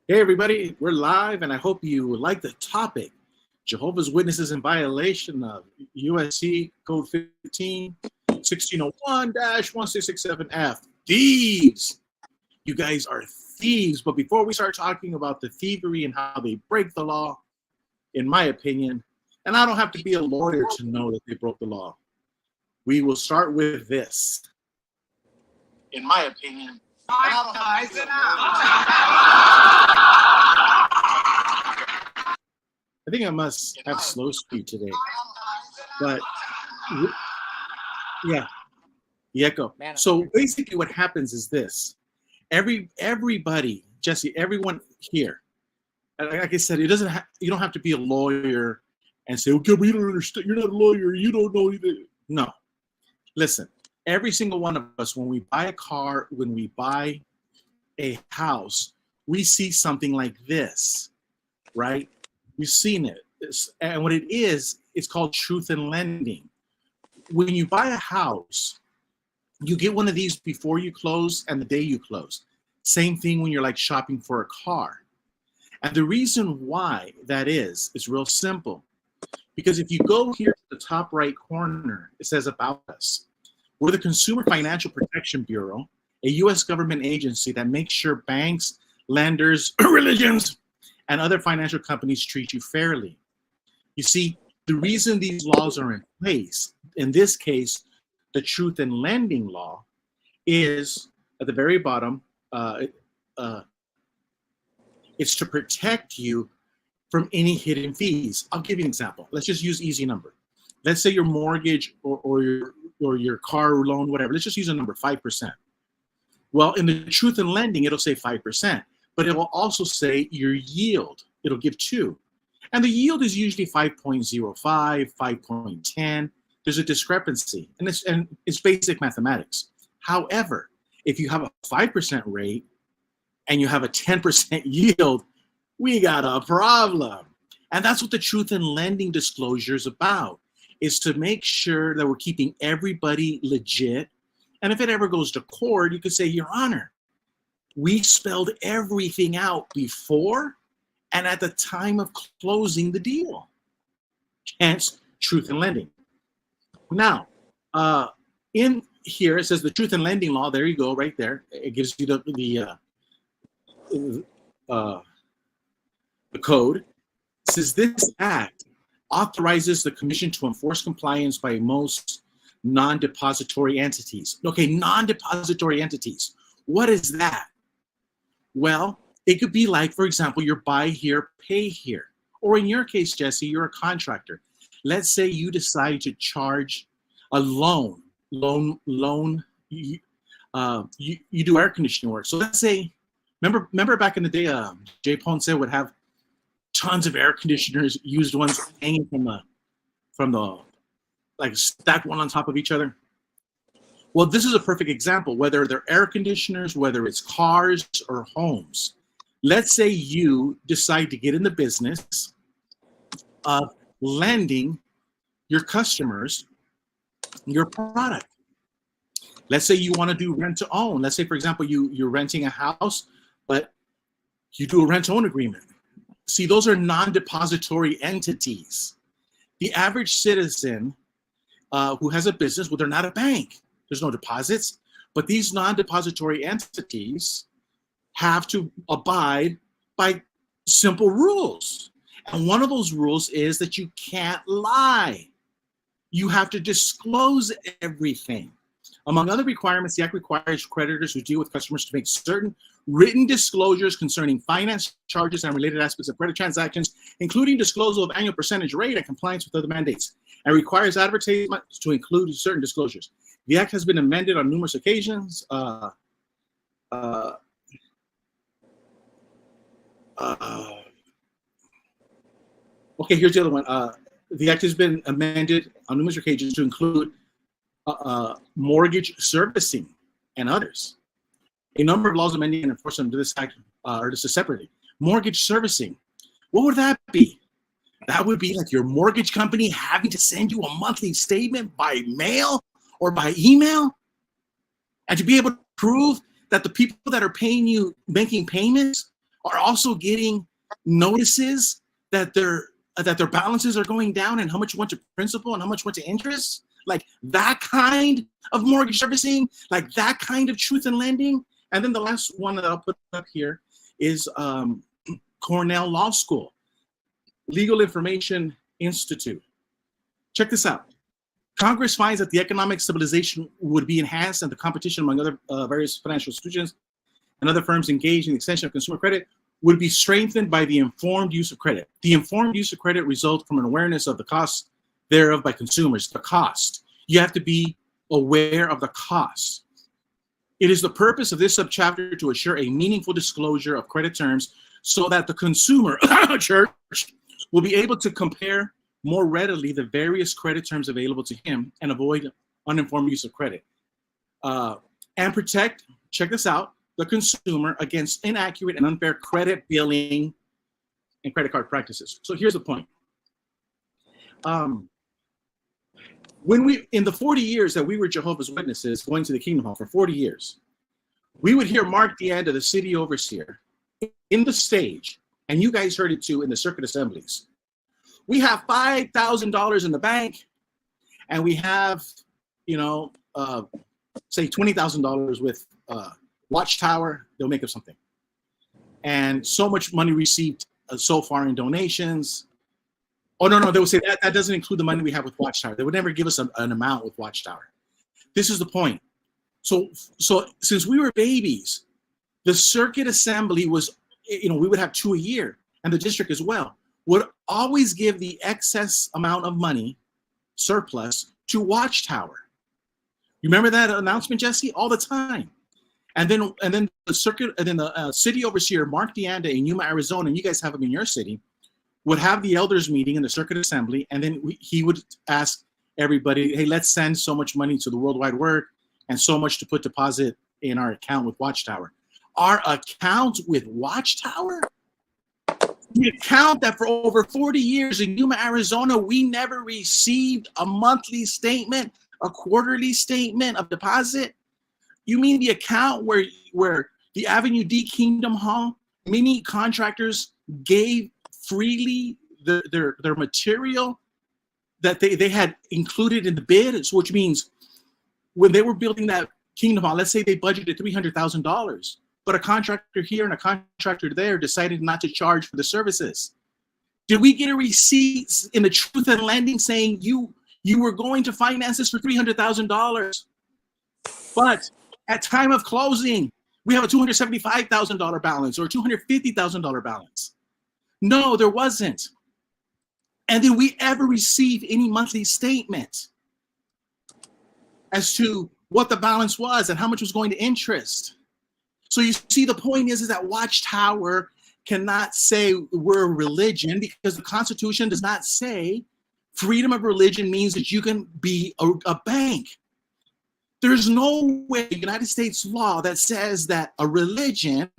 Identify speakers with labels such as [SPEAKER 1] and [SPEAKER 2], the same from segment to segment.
[SPEAKER 1] Hey, everybody, we're live, and I hope you like the topic. Jehovah's Witnesses in violation of U.S.C. Code 15, 1601-1667F. Thieves! You guys are thieves. But before we start talking about the thievery and how they break the law, in my opinion, and I don't have to be a lawyer to know that they broke the law, we will start with this. In my opinion, I think I must have slow speed today, but yeah, the echo. So basically, what happens is this: everybody, Jesse, everyone here, like I said, you don't have to be a lawyer and say, okay, but you don't understand. You're not a lawyer. You don't know anything. No, listen. Every single one of us, when we buy a car, when we buy a house, we see something like this, right? You've seen it. And what it is, it's called truth in lending. When you buy a house, you get one of these before you close and the day you close. Same thing when you're like shopping for a car. And the reason why that is real simple. Because if you go here to the top right corner, it says about us. We're the Consumer Financial Protection Bureau, a U.S. government agency that makes sure banks, lenders, religions, and other financial companies treat you fairly. You see, the reason these laws are in place, in this case, the truth in lending law, is at the very bottom, it's to protect you from any hidden fees. I'll give you an example. Let's just use easy number. Let's say your mortgage or your car loan, whatever. Let's just use a number, 5%. Well, in the truth in lending, it'll say 5%, but it will also say your yield. It'll give 2. And the yield is usually 5.05, 5.10. There's a discrepancy, and it's basic mathematics. However, if you have a 5% rate and you have a 10% yield, we got a problem. And that's what the truth in lending disclosure is about, is to make sure that we're keeping everybody legit. And if it ever goes to court, you could say, Your Honor, we spelled everything out before and at the time of closing the deal. Hence, truth in lending. Now, in here, it says the truth in lending law. There you go, right there. It gives you the code. It says this act authorizes the commission to enforce compliance by most non-depository entities. Okay, non-depository entities. What is that? Well, it could be like, for example, your buy here, pay here. Or in your case, Jesse, you're a contractor. Let's say you decide to charge a loan. You do air conditioning work. So let's say, remember back in the day, Jay Ponce would have tons of air conditioners, used ones hanging from the like stacked one on top of each other. Well, this is a perfect example, whether they're air conditioners, whether it's cars or homes. Let's say you decide to get in the business of lending your customers your product. Let's say you want to do rent to own. Let's say, for example, you're renting a house, but you do a rent to own agreement. See, those are non-depository entities. The average citizen who has a business, well, they're not a bank. There's no deposits, but these non-depository entities have to abide by simple rules. And one of those rules is that you can't lie. You have to disclose everything. Among other requirements, the Act requires creditors who deal with customers to make certain written disclosures concerning finance charges and related aspects of credit transactions, including disclosure of annual percentage rate and compliance with other mandates, and requires advertisements to include certain disclosures. The Act has been amended on numerous occasions. Okay, here's the other one. The Act has been amended on numerous occasions to include mortgage servicing and others. A number of laws amending and enforcement of this Act are listed separately. Mortgage servicing, what would that be? That would be like your mortgage company having to send you a monthly statement by mail or by email, and to be able to prove that the people that are paying you, making payments, are also getting notices that their balances are going down and how much went to principal and how much went to interest? Like that kind of mortgage servicing, like that kind of truth in lending. And then the last one that I'll put up here is Cornell Law School, Legal Information Institute. Check this out. Congress finds that the economic stabilization would be enhanced and the competition among other various financial institutions and other firms engaged in the extension of consumer credit would be strengthened by the informed use of credit. The informed use of credit results from an awareness of the cost thereof by consumers. The cost. You have to be aware of the cost. It is the purpose of this subchapter to assure a meaningful disclosure of credit terms so that the consumer church will be able to compare more readily the various credit terms available to him and avoid uninformed use of credit. And protect, check this out, the consumer against inaccurate and unfair credit billing and credit card practices. So here's the point. In the 40 years that we were Jehovah's Witnesses going to the Kingdom Hall for 40 years, we would hear Mark DeAnda, the city overseer, in the stage, and you guys heard it too in the circuit assemblies. We have $5,000 in the bank, and we have, say $20,000 with Watchtower. They'll make up something, and so much money received so far in donations. Oh no, they would say that doesn't include the money we have with Watchtower. They would never give us an amount with Watchtower. This is the point. So since we were babies, the circuit assembly was, we would have 2 a year, and the district as well would always give the excess amount of money, surplus, to Watchtower. You remember that announcement, Jesse? All the time. And then the circuit, and then the city overseer, Mark DeAnda in Yuma, Arizona, and you guys have him in your city, would have the elders meeting in the circuit assembly, and then he would ask everybody, hey, let's send so much money to the Worldwide Work and so much to put deposit in our account with Watchtower. Our account with Watchtower? The account that for over 40 years in Yuma, Arizona, we never received a monthly statement, a quarterly statement of deposit? You mean the account where the Avenue D Kingdom Hall, many contractors gave freely their material that they had included in the bid, which means when they were building that Kingdom Hall, let's say they budgeted $300,000, but a contractor here and a contractor there decided not to charge for the services. Did we get a receipt in the truth and lending saying you were going to finance this for $300,000, but at time of closing, we have a $275,000 balance or a $250,000 balance? No, there wasn't. And did we ever receive any monthly statement as to what the balance was and how much was going to interest? So you see, the point is that Watchtower cannot say we're a religion because the Constitution does not say freedom of religion means that you can be a bank. There's no way United States law that says that a religion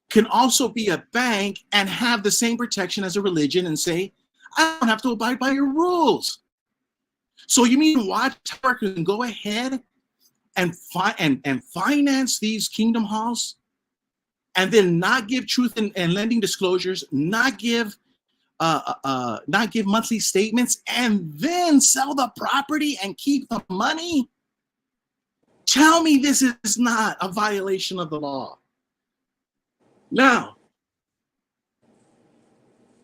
[SPEAKER 1] can also be a bank and have the same protection as a religion and say, I don't have to abide by your rules. So you mean Watchtower can go ahead and finance these Kingdom Halls and then not give truth and lending disclosures, not give monthly statements, and then sell the property and keep the money? Tell me this is not a violation of the law. Now,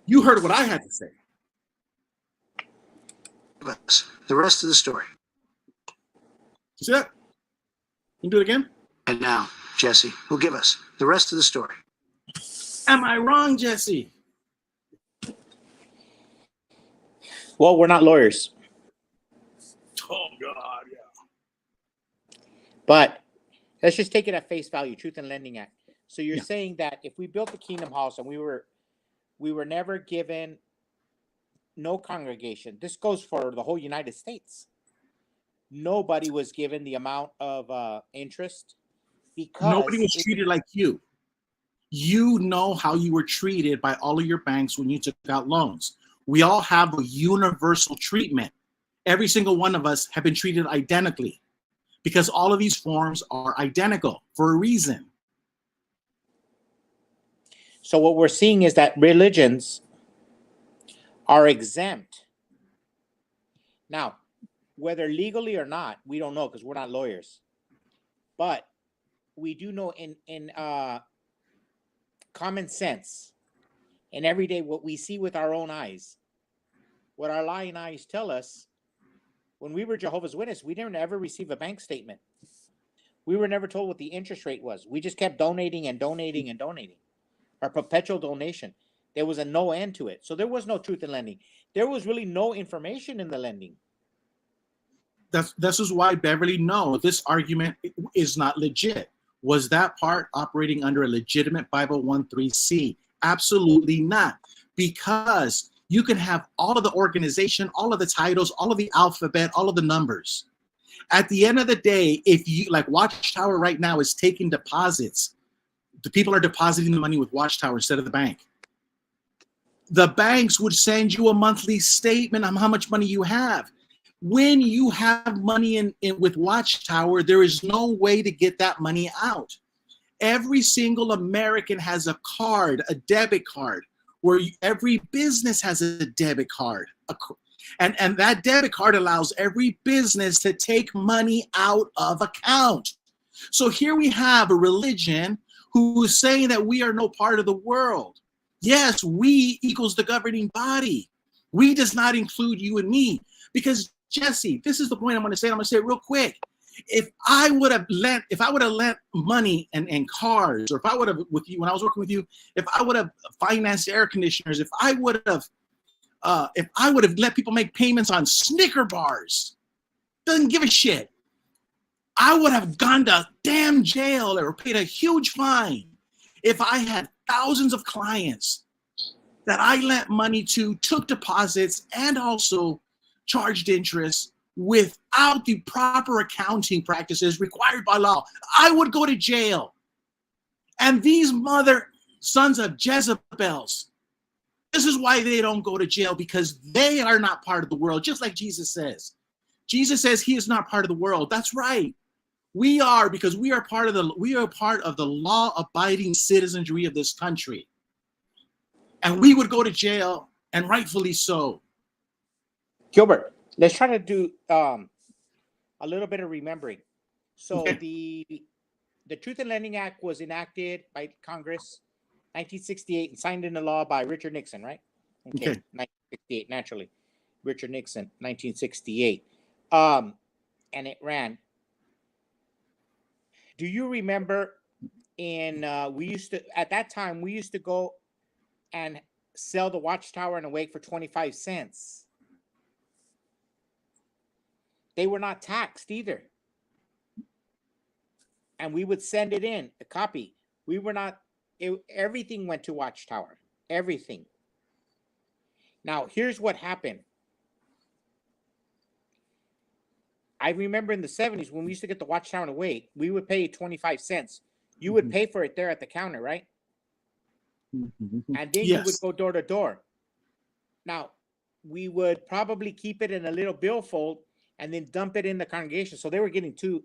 [SPEAKER 1] you heard what I had to say.
[SPEAKER 2] The rest of the story.
[SPEAKER 1] You see that? Can you do it again?
[SPEAKER 2] And now, Jesse will give us the rest of the story.
[SPEAKER 1] Am I wrong, Jesse?
[SPEAKER 3] Well, we're not lawyers.
[SPEAKER 1] Oh, God, yeah.
[SPEAKER 3] But let's just take it at face value, Truth in Lending Act. So you're saying that if we built the Kingdom House and we were never given no congregation, this goes for the whole United States. Nobody was given the amount of interest because
[SPEAKER 1] nobody was treated like you. You know how you were treated by all of your banks when you took out loans. We all have a universal treatment. Every single one of us have been treated identically because all of these forms are identical for a reason.
[SPEAKER 3] So what we're seeing is that religions are exempt. Now, whether legally or not, we don't know because we're not lawyers. But we do know in common sense, and every day what we see with our own eyes, what our lying eyes tell us. When we were Jehovah's Witness, we didn't ever receive a bank statement. We were never told what the interest rate was. We just kept donating and donating and donating. Our perpetual donation. There was a no end to it. So there was no truth in lending. There was really no information in the lending.
[SPEAKER 1] This is why, Beverly, no, this argument is not legit. Was that part operating under a legitimate 501(c)(3)? Absolutely not. Because you can have all of the organization, all of the titles, all of the alphabet, all of the numbers. At the end of the day, if you, like Watchtower right now is taking deposits, the people are depositing the money with Watchtower instead of the bank. The banks would send you a monthly statement on how much money you have. When you have money in with Watchtower, there is no way to get that money out. Every single American has a card, a debit card, where every business has a debit card. And that debit card allows every business to take money out of account. So here we have a religion who is saying that we are no part of the world. Yes, we equals the governing body. We does not include you and me. Because Jesse, this is the point I'm going to say. I'm going to say it real quick. If I would have lent money and cars, or if I would have with you when I was working with you, if I would have financed air conditioners, if I would have let people make payments on Snicker bars, doesn't give a shit. I would have gone to damn jail or paid a huge fine if I had thousands of clients that I lent money to, took deposits, and also charged interest without the proper accounting practices required by law. I would go to jail. And these mother sons of Jezebels, this is why they don't go to jail, because they are not part of the world, just like Jesus says. Jesus says he is not part of the world. That's right. We are, because we are part of the law-abiding citizenry of this country. And we would go to jail, and rightfully so.
[SPEAKER 3] Gilbert, let's try to do a little bit of remembering. So
[SPEAKER 1] Okay.
[SPEAKER 3] the Truth in Lending Act was enacted by Congress 1968 and signed into law by Richard Nixon, right? Okay. 1968, naturally. Richard Nixon, 1968. And it ran. Do you remember we used to go and sell the Watchtower and Awake for 25 cents. They were not taxed either. And we would send it in, a copy. We were not, everything went to Watchtower. Everything. Now, here's what happened. I remember in the 70s when we used to get the Watchtower and Awake, we would pay 25 cents. You would pay for it there at the counter, right? And then you would go door to door. Now, we would probably keep it in a little billfold and then dump it in the congregation. So they were getting two.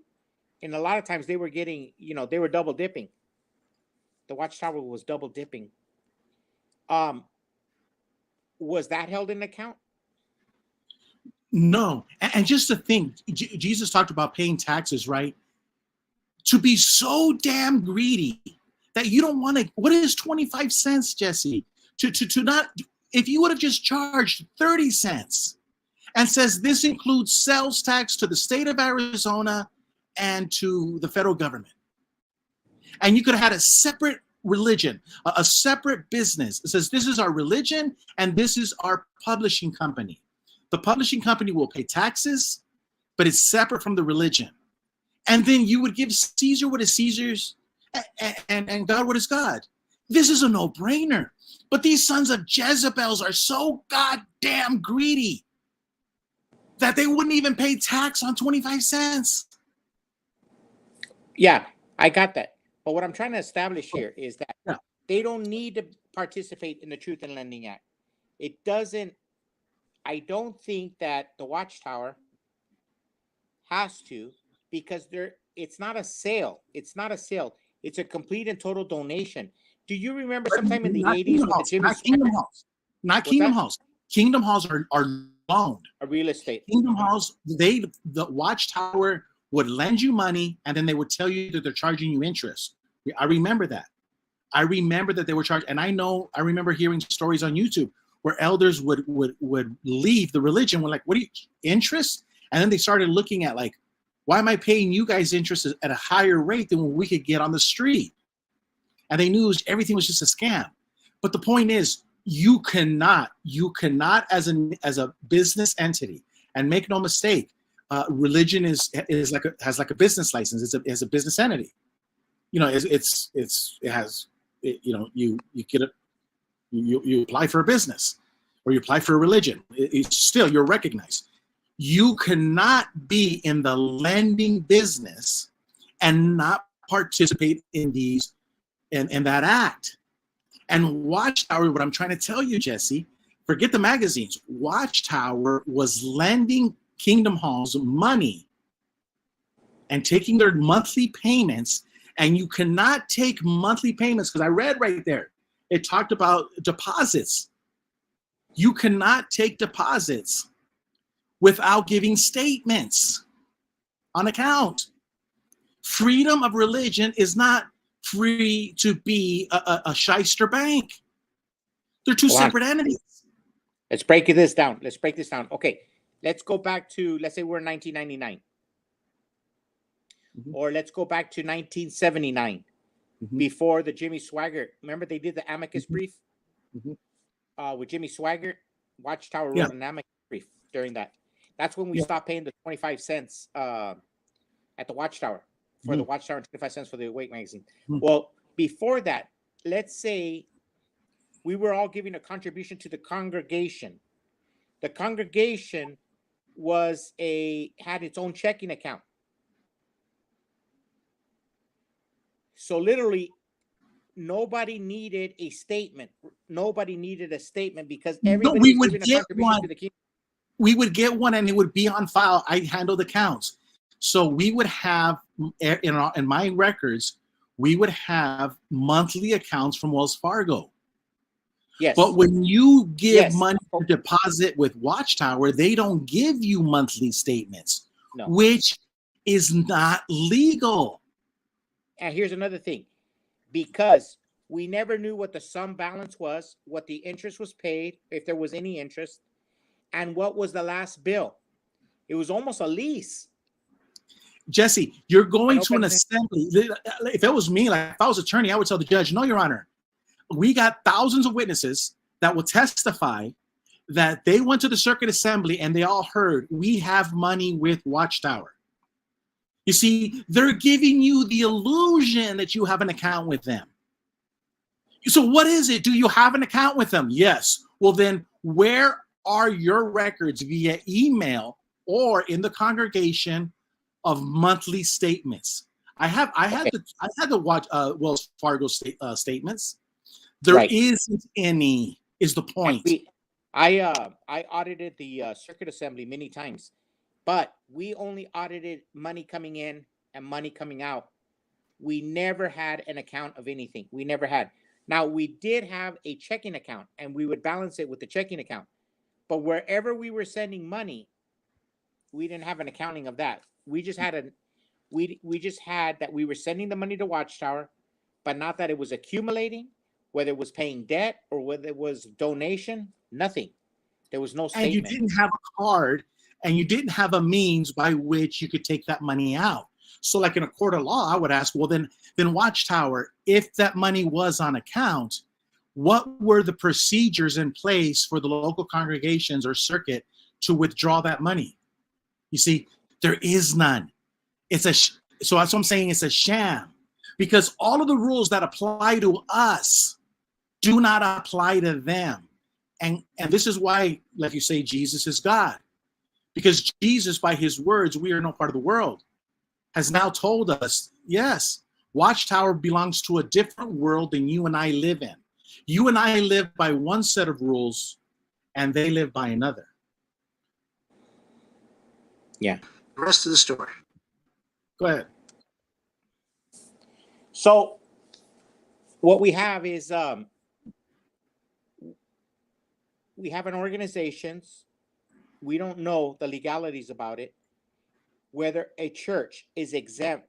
[SPEAKER 3] And a lot of times they were getting, they were double dipping. The Watchtower was double dipping. Was that held in account?
[SPEAKER 1] No. And just to think, Jesus talked about paying taxes, right? To be so damn greedy that you don't want to, what is 25 cents, Jesse? To not, if you would have just charged 30 cents and says this includes sales tax to the state of Arizona and to the federal government. And you could have had a separate religion, a separate business. It says this is our religion and this is our publishing company. The publishing company will pay taxes, but it's separate from the religion. And then you would give Caesar what is Caesar's and God what is God. This is a no-brainer. But these sons of Jezebels are so goddamn greedy that they wouldn't even pay tax on 25 cents.
[SPEAKER 3] Yeah, I got that. But what I'm trying to establish here is that they don't need to participate in the Truth in Lending Act. It doesn't, I don't think that the Watchtower has to, because it's not a sale. It's not a sale. It's a complete and total donation. Do you remember sometime in the
[SPEAKER 1] Not
[SPEAKER 3] 80s
[SPEAKER 1] Kingdom
[SPEAKER 3] with the
[SPEAKER 1] Halls,
[SPEAKER 3] Jimmy
[SPEAKER 1] not Kingdom
[SPEAKER 3] Swaggart?
[SPEAKER 1] Halls, not
[SPEAKER 3] What's
[SPEAKER 1] Kingdom
[SPEAKER 3] that?
[SPEAKER 1] Halls. Kingdom Halls are loaned.
[SPEAKER 3] A real estate.
[SPEAKER 1] Kingdom Halls, the Watchtower would lend you money, and then they would tell you that they're charging you interest. I remember that. I remember that they were charged, and I remember hearing stories on YouTube where elders would leave the religion. We're like, what do you interest? And then they started looking at like, why am I paying you guys interest at a higher rate than what we could get on the street? And they knew everything was just a scam. But the point is, you cannot as a business entity, and make no mistake, religion has like a business license. It's a business entity. You know, you apply for a business, or you apply for a religion. You're recognized. You cannot be in the lending business and not participate in that act. And Watchtower, what I'm trying to tell you, Jesse, forget the magazines. Watchtower was lending Kingdom Halls money and taking their monthly payments. And you cannot take monthly payments, because I read right there, it talked about deposits. You cannot take deposits without giving statements on account. Freedom of religion is not free to be a shyster bank. They're two separate entities.
[SPEAKER 3] Let's break this down. Okay, let's go back to, let's say we're in 1999.
[SPEAKER 1] Mm-hmm.
[SPEAKER 3] Or let's go back to 1979, before the Jimmy Swaggart. Remember they did the amicus brief with Jimmy Swaggart? Watchtower wrote an amicus brief during that. That's when we stopped paying the 25 cents at the Watchtower for the Watchtower and 25 cents for the Awake magazine. Well, before that, let's say we were all giving a contribution to the congregation. The congregation had its own checking account. So literally, nobody needed a statement. Nobody needed a statement because everybody was giving a contribution to the kingdom.
[SPEAKER 1] We would get one, and it would be on file. I handled accounts. So we would have, in my records, we would have monthly accounts from Wells Fargo.
[SPEAKER 3] Yes.
[SPEAKER 1] But when you give money to deposit with Watchtower, they don't give you monthly statements, which is not legal.
[SPEAKER 3] And here's another thing. Because we never knew what the sum balance was, what the interest was paid, if there was any interest, and what was the last bill. It was almost a lease.
[SPEAKER 1] Jesse, you're going to an assembly. If it was me, like if I was attorney, I would tell the judge, no, Your Honor, we got thousands of witnesses that will testify that they went to the circuit assembly and they all heard, we have money with Watchtower. You see, they're giving you the illusion that you have an account with them. So what is it? Do you have an account with them? Yes. Well, then where are your records via email or in the congregation of monthly statements? I had to watch Wells Fargo statements. There isn't any, is the point.
[SPEAKER 3] I audited the circuit assembly many times, but we only audited money coming in and money coming out. We never had an account of anything. We never had. Now, we did have a checking account, and we would balance it with the checking account. But wherever we were sending money, we didn't have an accounting of that. We just had we just had that we were sending the money to Watchtower, but not that it was accumulating, whether it was paying debt or whether it was donation, nothing. There was no statement.
[SPEAKER 1] And you didn't have a card, and you didn't have a means by which you could take that money out. So like in a court of law, I would ask, well, then Watchtower, if that money was on account, what were the procedures in place for the local congregations or circuit to withdraw that money? You see, there is none. So that's what I'm saying. It's a sham, because all of the rules that apply to us do not apply to them. And this is why, like you say, Jesus is God. Because Jesus, by his words, we are no part of the world, has now told us, yes, Watchtower belongs to a different world than you and I live in. You and I live by one set of rules, and they live by another.
[SPEAKER 3] Yeah.
[SPEAKER 2] The rest of the story.
[SPEAKER 1] Go ahead.
[SPEAKER 3] So what we have is we have an organizations. We don't know the legalities about it. Whether a church is exempt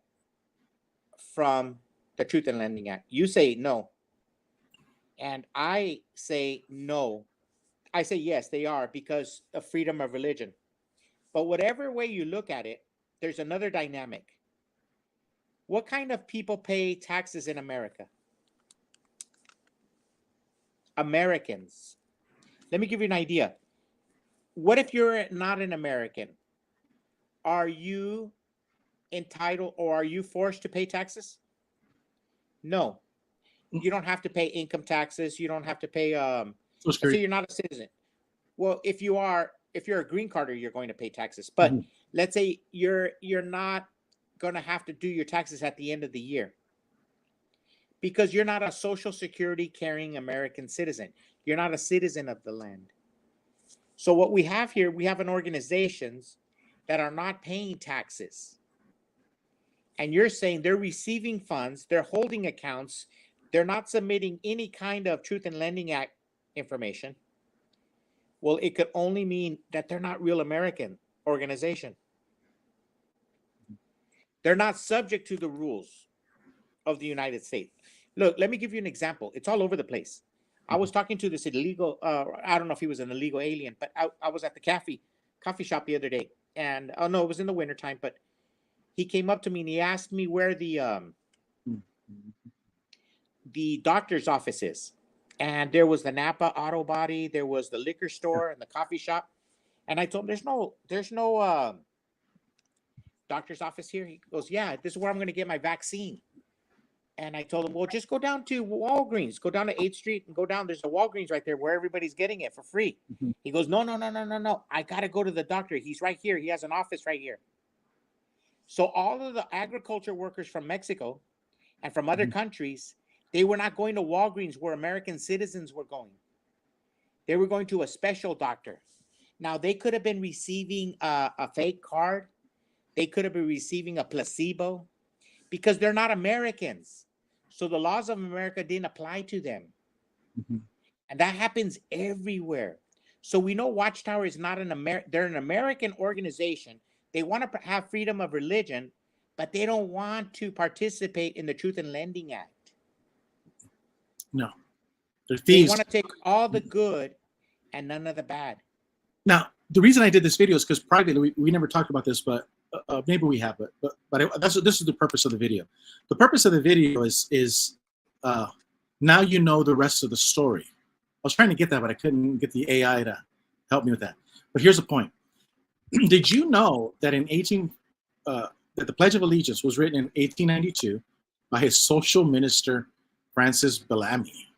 [SPEAKER 3] from the Truth in Lending Act. You say no. And I say no. I say yes, they are because of freedom of religion. But whatever way you look at it, there's another dynamic. What kind of people pay taxes in America? Americans. Let me give you an idea. What if you're not an American? Are you entitled or are you forced to pay taxes? No. You don't have to pay income taxes. You don't have to pay
[SPEAKER 1] Social
[SPEAKER 3] let's say
[SPEAKER 1] Security.
[SPEAKER 3] you're not a citizen. Well, if you're a green carder, you're going to pay taxes. But let's say you're not going to have to do your taxes at the end of the year because you're not a Social Security carrying American citizen. You're not a citizen of the land. So what we have here, we have an organizations that are not paying taxes. And you're saying they're receiving funds, they're holding accounts, they're not submitting any kind of Truth in Lending Act information. Well, it could only mean that they're not real American organization. They're not subject to the rules of the United States. Look, let me give you an example. It's all over the place. I was talking to this illegal, I don't know if he was an illegal alien, but I was at the coffee shop the other day. And, oh no, it was in the wintertime, but he came up to me and he asked me where the doctor's office is. And there was the Napa Auto Body, there was the liquor store and the coffee shop. And I told him, there's no doctor's office here. He goes, yeah, this is where I'm going to get my vaccine. And I told him, well, just go down to Walgreens, go down to 8th Street and go down. There's a Walgreens right there where everybody's getting it for free. He goes, no. I got to go to the doctor. He's right here. He has an office right here. So all of the agriculture workers from Mexico and from other countries, they were not going to Walgreens where American citizens were going. They were going to a special doctor. Now, they could have been receiving a fake card. They could have been receiving a placebo because they're not Americans. So the laws of America didn't apply to them. And that happens everywhere. So we know Watchtower is not they're an American organization. They want to have freedom of religion, but they don't want to participate in the Truth in Lending Act.
[SPEAKER 1] No. They're
[SPEAKER 3] They
[SPEAKER 1] thieves.
[SPEAKER 3] want to take all the good and none of the bad.
[SPEAKER 1] Now, the reason I did this video is because privately we never talked about this, but maybe we have. But this is the purpose of the video. The purpose of the video is now you know the rest of the story. I was trying to get that, but I couldn't get the AI to help me with that. But here's the point. Did you know that that the Pledge of Allegiance was written in 1892 by his social minister Francis Bellamy?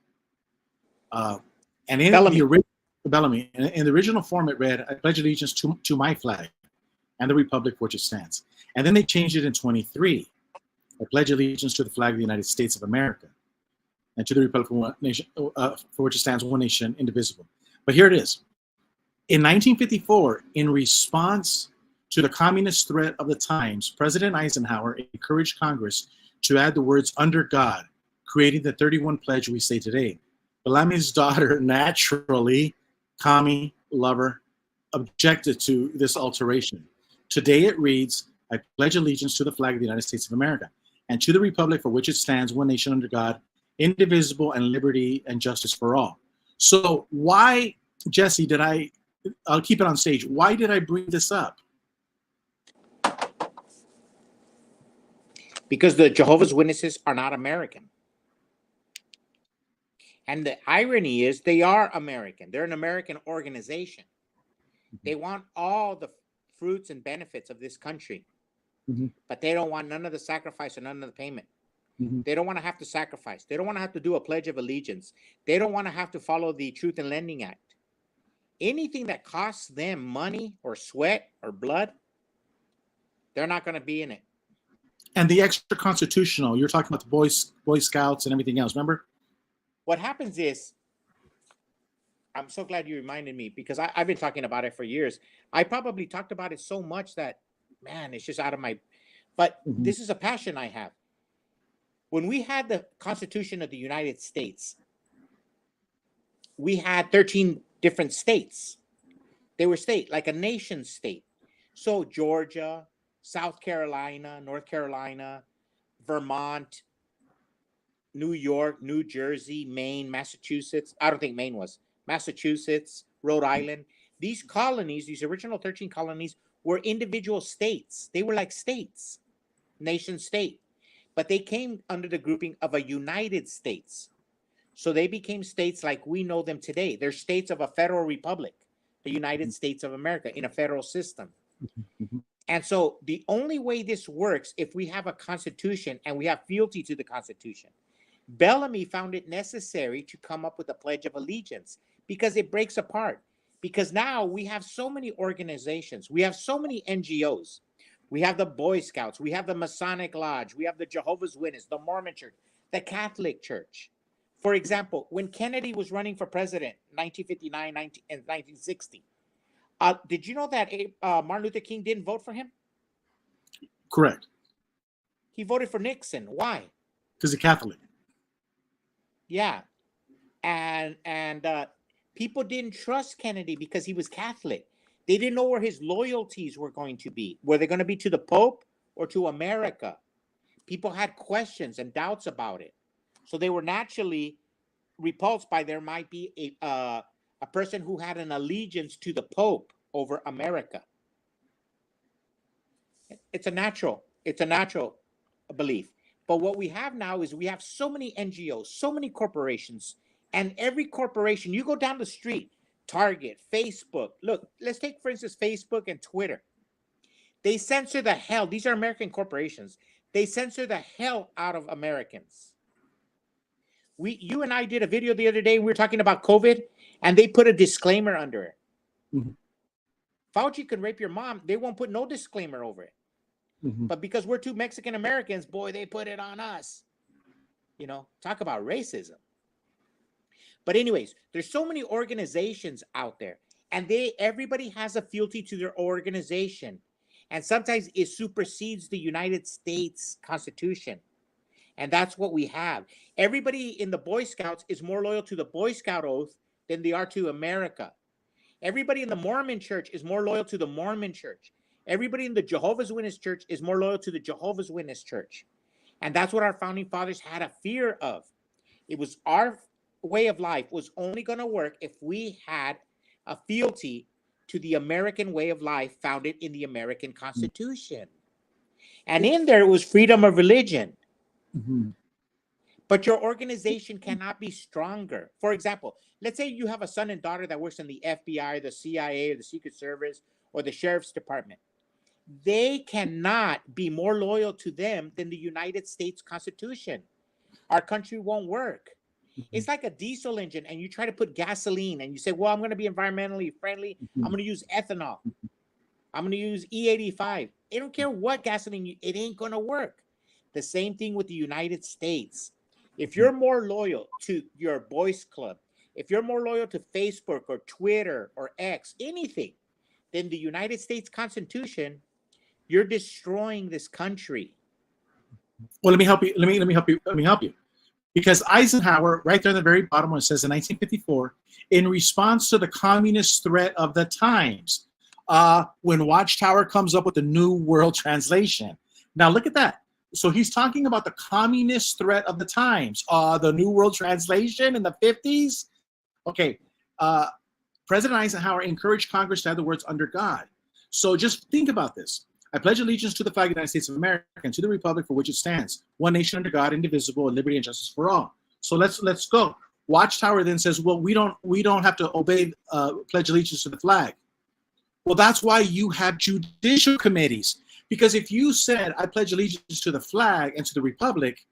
[SPEAKER 1] And in
[SPEAKER 3] Bellamy.
[SPEAKER 1] In the original form, it read, "I pledge allegiance to my flag and the republic for which it stands." And then they changed it in 23. "I pledge allegiance to the flag of the United States of America and to the republic for which it stands, one nation, indivisible." But here it is. In 1954, in response to the communist threat of the times, President Eisenhower encouraged Congress to add the words "under God," creating the 31 pledge we say today. Bellamy's daughter, naturally, commie lover, objected to this alteration. Today it reads, "I pledge allegiance to the flag of the United States of America and to the republic for which it stands, one nation under God, indivisible, and liberty and justice for all." So why, Jesse, I'll keep it on stage. Why did I bring this up?
[SPEAKER 3] Because the Jehovah's Witnesses are not American. And the irony is they are American. They're an American organization. They want all the fruits and benefits of this country, but they don't want none of the sacrifice or none of the payment. They don't want to have to sacrifice. They don't want to have to do a Pledge of Allegiance. They don't want to have to follow the Truth in Lending Act. Anything that costs them money or sweat or blood, they're not going to be in it.
[SPEAKER 1] And the extra constitutional, you're talking about the Boy Scouts and everything else, remember?
[SPEAKER 3] What happens is, I'm so glad you reminded me because I've been talking about it for years. I probably talked about it so much that, man, it's just out of my, but this is a passion I have. When we had the Constitution of the United States, we had 13 different states. They were like a nation state. So Georgia, South Carolina, North Carolina, Vermont, New York, New Jersey, Maine, Massachusetts. I don't think Maine was. Massachusetts, Rhode Island. These colonies, these original 13 colonies, were individual states. They were like states, nation state. But they came under the grouping of a United States. So they became states like we know them today. They're states of a federal republic, the United States of America, in a federal system. And so the only way this works, if we have a constitution and we have fealty to the Constitution. Bellamy found it necessary to come up with a Pledge of Allegiance because it breaks apart. Because now we have so many organizations, we have so many NGOs. We have the Boy Scouts, we have the Masonic Lodge, we have the Jehovah's Witness, the Mormon Church, the Catholic Church. For example, when Kennedy was running for president in 1959 and 1960, did you know that Martin Luther King didn't vote for him?
[SPEAKER 1] Correct.
[SPEAKER 3] He voted for Nixon. Why?
[SPEAKER 1] Because he's Catholic.
[SPEAKER 3] Yeah. And people didn't trust Kennedy because he was Catholic. They didn't know where his loyalties were going to be. Were they going to be to the Pope or to America? People had questions and doubts about it. So they were naturally repulsed by there might be a person who had an allegiance to the Pope over America. It's a natural belief. But what we have now is we have so many NGOs, so many corporations, and every corporation, you go down the street, Target, Facebook. Look, let's take, for instance, Facebook and Twitter. They censor the hell. These are American corporations. They censor the hell out of Americans. You and I did a video the other day. We were talking about COVID, and they put a disclaimer under it.
[SPEAKER 1] Mm-hmm.
[SPEAKER 3] Fauci can rape your mom. They won't put no disclaimer over it.
[SPEAKER 1] Mm-hmm.
[SPEAKER 3] But because we're two Mexican Americans, boy, they put it on us. You know, talk about racism. But anyways, there's so many organizations out there, and everybody has a fealty to their organization. And sometimes it supersedes the United States Constitution. And that's what we have. Everybody in the Boy Scouts is more loyal to the Boy Scout oath than they are to America. Everybody in the Mormon Church is more loyal to the Mormon Church. Everybody in the Jehovah's Witness Church is more loyal to the Jehovah's Witness Church. And that's what our founding fathers had a fear of. It was our way of life was only going to work if we had a fealty to the American way of life founded in the American Constitution. And in there, it was freedom of religion.
[SPEAKER 1] Mm-hmm.
[SPEAKER 3] But your organization cannot be stronger. For example, let's say you have a son and daughter that works in the FBI, the CIA, or the Secret Service, or the Sheriff's Department. They cannot be more loyal to them than the United States Constitution. Our country won't work. It's like a diesel engine, and you try to put gasoline, and you say, well, I'm going to be environmentally friendly. I'm going to use ethanol. I'm going to use E85. They don't care what gasoline, it ain't going to work. The same thing with the United States. If you're more loyal to your boys club, if you're more loyal to Facebook or Twitter or X, anything, than the United States Constitution, you're destroying this country.
[SPEAKER 1] Well, let me help you. Let me help you. Because Eisenhower, right there at the very bottom, when it says in 1954, in response to the communist threat of the times, when Watchtower comes up with the New World Translation. Now look at that. So he's talking about the communist threat of the times, the New World Translation in the 50s. Okay, President Eisenhower encouraged Congress to have the words "under God." So just think about this. I pledge allegiance to the flag of the United States of America and to the republic for which it stands, one nation under God, indivisible, with liberty and justice for all. So let's go. Watchtower then says, well, we don't have to obey pledge allegiance to the flag. Well, that's why you have judicial committees. Because if you said, I pledge allegiance to the flag and to the republic,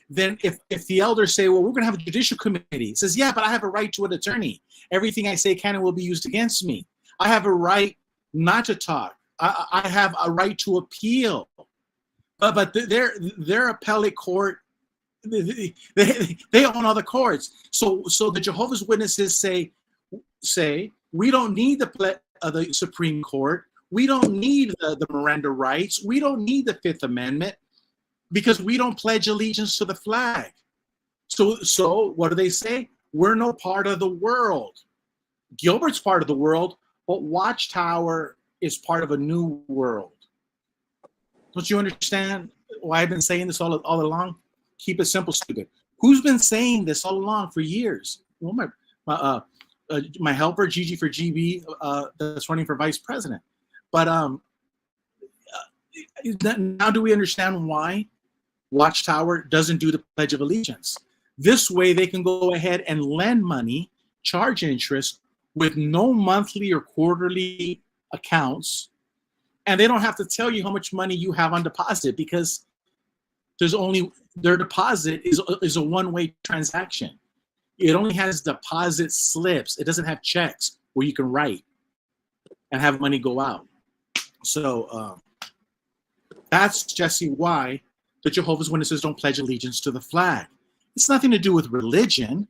[SPEAKER 1] then if the elders say, well, we're going to have a judicial committee, it says, yeah, but I have a right to an attorney. Everything I say can and will be used against me. I have a right not to talk. I have a right to appeal. But their appellate court, they own all the courts. So the Jehovah's Witnesses say we don't need the Supreme Court. We don't need the Miranda rights. We don't need the Fifth Amendment. because we don't pledge allegiance to the flag. So what do they say? We're no part of the world. Gilbert's part of the world, but Watchtower is part of a new world. Don't you understand why I've been saying this all along? Keep it simple, stupid. Who's been saying this all along for years? Well, my helper, Gigi for GB, that's running for vice president. But now do we understand why Watchtower doesn't do the Pledge of Allegiance? This way they can go ahead and lend money, charge interest with no monthly or quarterly accounts, and they don't have to tell you how much money you have on deposit, because their deposit is a one-way transaction. It only has deposit slips. It doesn't have checks where you can write and have money go out. So that's, Jesse, why the Jehovah's Witnesses don't pledge allegiance to the flag. It's nothing to do with religion,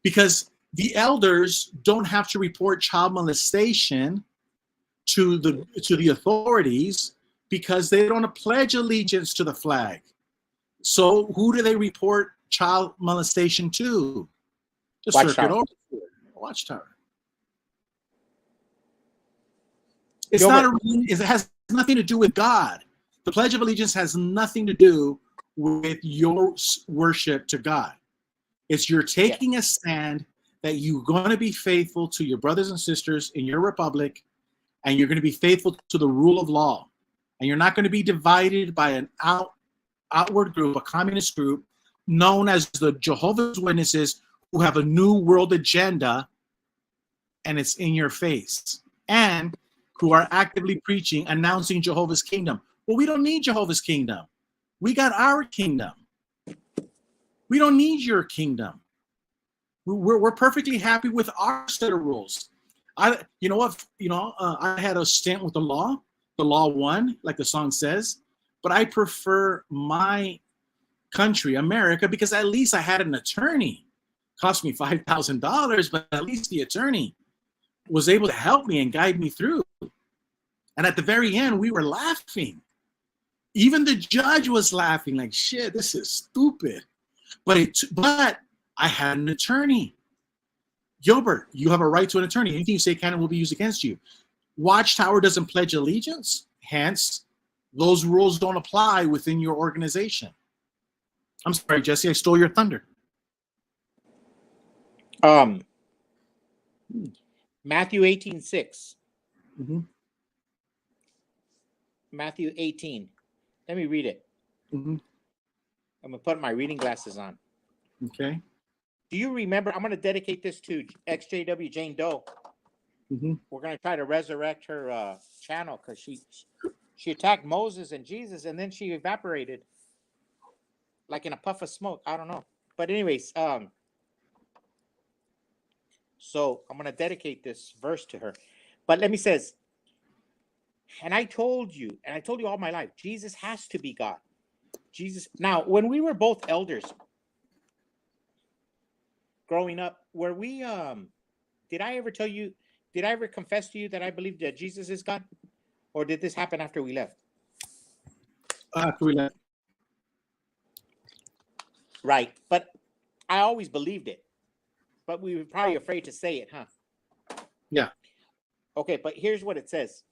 [SPEAKER 1] because the elders don't have to report child molestation to the authorities, because they don't pledge allegiance to the flag. So who do they report child molestation to? The circuit order, Watchtower. It's not a. It has nothing to do with God. The Pledge of Allegiance has nothing to do with your worship to God. It's you're taking a stand that you're going to be faithful to your brothers and sisters in your republic, and you're going to be faithful to the rule of law, and you're not going to be divided by an outward group, a communist group known as the Jehovah's Witnesses, who have a new world agenda, and it's in your face, and who are actively preaching, announcing Jehovah's kingdom. Well, we don't need Jehovah's kingdom. We got our kingdom. We don't need your kingdom. We're perfectly happy with our set of rules. I had a stint with the law. The law won, like the song says, but I prefer my country, America, because at least I had an attorney. Cost me $5,000, but at least the attorney was able to help me and guide me through. And at the very end, we were laughing. Even the judge was laughing, like, shit, this is stupid. But I had an attorney. Gilbert, you have a right to an attorney. Anything you say can and will be used against you. Watchtower doesn't pledge allegiance. Hence, those rules don't apply within your organization. I'm sorry, Jesse, I stole your thunder.
[SPEAKER 3] Matthew 18:6.
[SPEAKER 1] Mm-hmm.
[SPEAKER 3] Matthew 18. Let me read it.
[SPEAKER 1] Mm-hmm.
[SPEAKER 3] I'm going to put my reading glasses on.
[SPEAKER 1] Okay.
[SPEAKER 3] Do you remember? I'm going to dedicate this to XJW Jane Doe.
[SPEAKER 1] Mm-hmm.
[SPEAKER 3] We're going to try to resurrect her channel, because she attacked Moses and Jesus, and then she evaporated like in a puff of smoke. I don't know. But anyways, so I'm going to dedicate this verse to her. But let me says, and I told you all my life, Jesus has to be God. Jesus. Now, when we were both elders growing up, were we, did I ever confess to you that I believed that Jesus is God? Or did this happen after we left?
[SPEAKER 1] After we left.
[SPEAKER 3] Right. But I always believed it. But we were probably afraid to say it, huh?
[SPEAKER 1] Yeah.
[SPEAKER 3] Okay, but here's what it says.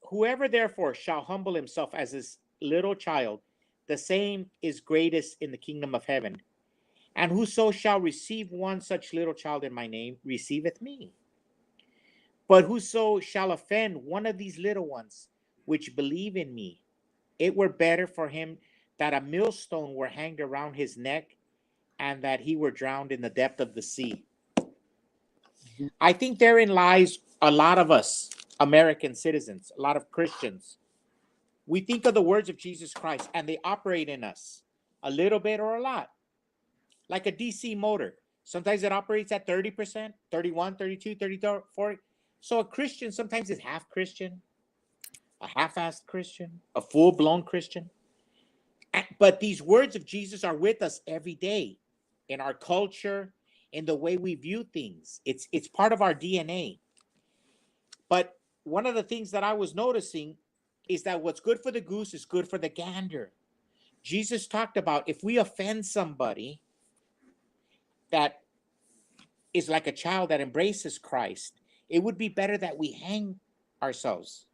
[SPEAKER 3] Whoever therefore shall humble himself as this little child, the same is greatest in the kingdom of heaven. And whoso shall receive one such little child in my name, receiveth me. But whoso shall offend one of these little ones, which believe in me, it were better for him that a millstone were hanged around his neck, and that he were drowned in the depth of the sea. I think therein lies a lot of us, American citizens, a lot of Christians. We think of the words of Jesus Christ, and they operate in us a little bit or a lot. Like a DC motor. Sometimes it operates at 30%, 31, 32, 33, 40. So a Christian sometimes is half Christian, a half-assed Christian, a full-blown Christian. But these words of Jesus are with us every day in our culture, in the way we view things. It's part of our DNA. But one of the things that I was noticing is that what's good for the goose is good for the gander. Jesus talked about if we offend somebody that is like a child that embraces Christ, it would be better that we hang ourselves,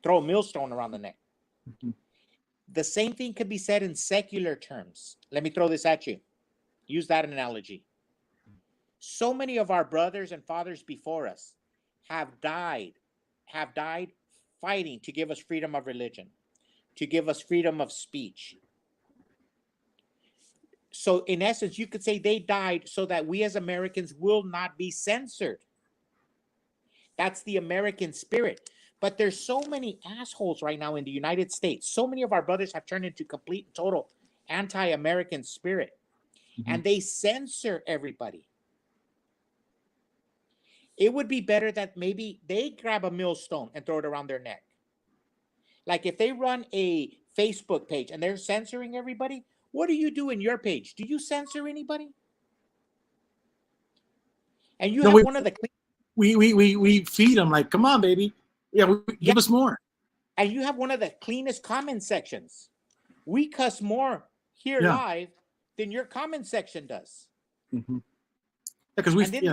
[SPEAKER 3] throw a millstone around the neck.
[SPEAKER 1] Mhm.
[SPEAKER 3] The same thing could be said in secular terms. Let me throw this at you. Use that analogy. So many of our brothers and fathers before us have died fighting to give us freedom of religion, to give us freedom of speech. So in essence, you could say they died so that we as Americans will not be censored. That's the American spirit. But there's so many assholes right now in the United States. So many of our brothers have turned into complete and total anti-American spirit. And they censor everybody. It would be better that maybe they grab a millstone and throw it around their neck. Like if they run a Facebook page and they're censoring everybody, what do you do in your page? Do you censor anybody? And you
[SPEAKER 1] No,
[SPEAKER 3] have one of the
[SPEAKER 1] we feed them like, come on, baby. Yeah, give us more.
[SPEAKER 3] and you have one of the cleanest comment sections. We cuss more here
[SPEAKER 1] Yeah.
[SPEAKER 3] live than your comment section does.
[SPEAKER 1] Mm-hmm. Because we
[SPEAKER 3] And then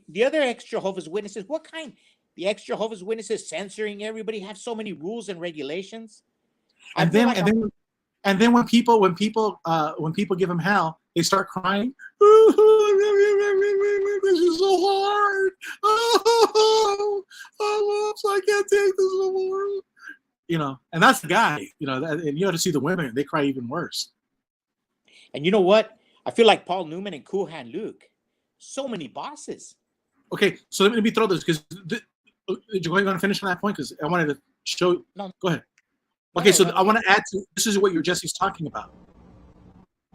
[SPEAKER 3] the other ex-Jehovah's Witnesses, what kind? The ex-Jehovah's Witnesses censoring everybody, have so many rules and regulations.
[SPEAKER 1] And then when people give them hell, they start crying. This is so hard. Oh, I can't take this no more. You know, and that's the guy. You know, and you have to see the women; they cry even worse.
[SPEAKER 3] And you know what? I feel like Paul Newman and Cool Hand Luke. So many bosses.
[SPEAKER 1] Okay, so let me throw this because you're going to finish on that point because I wanted to show.
[SPEAKER 3] No.
[SPEAKER 1] Go ahead. Okay, so I want to add to this is what your Jesse's talking about.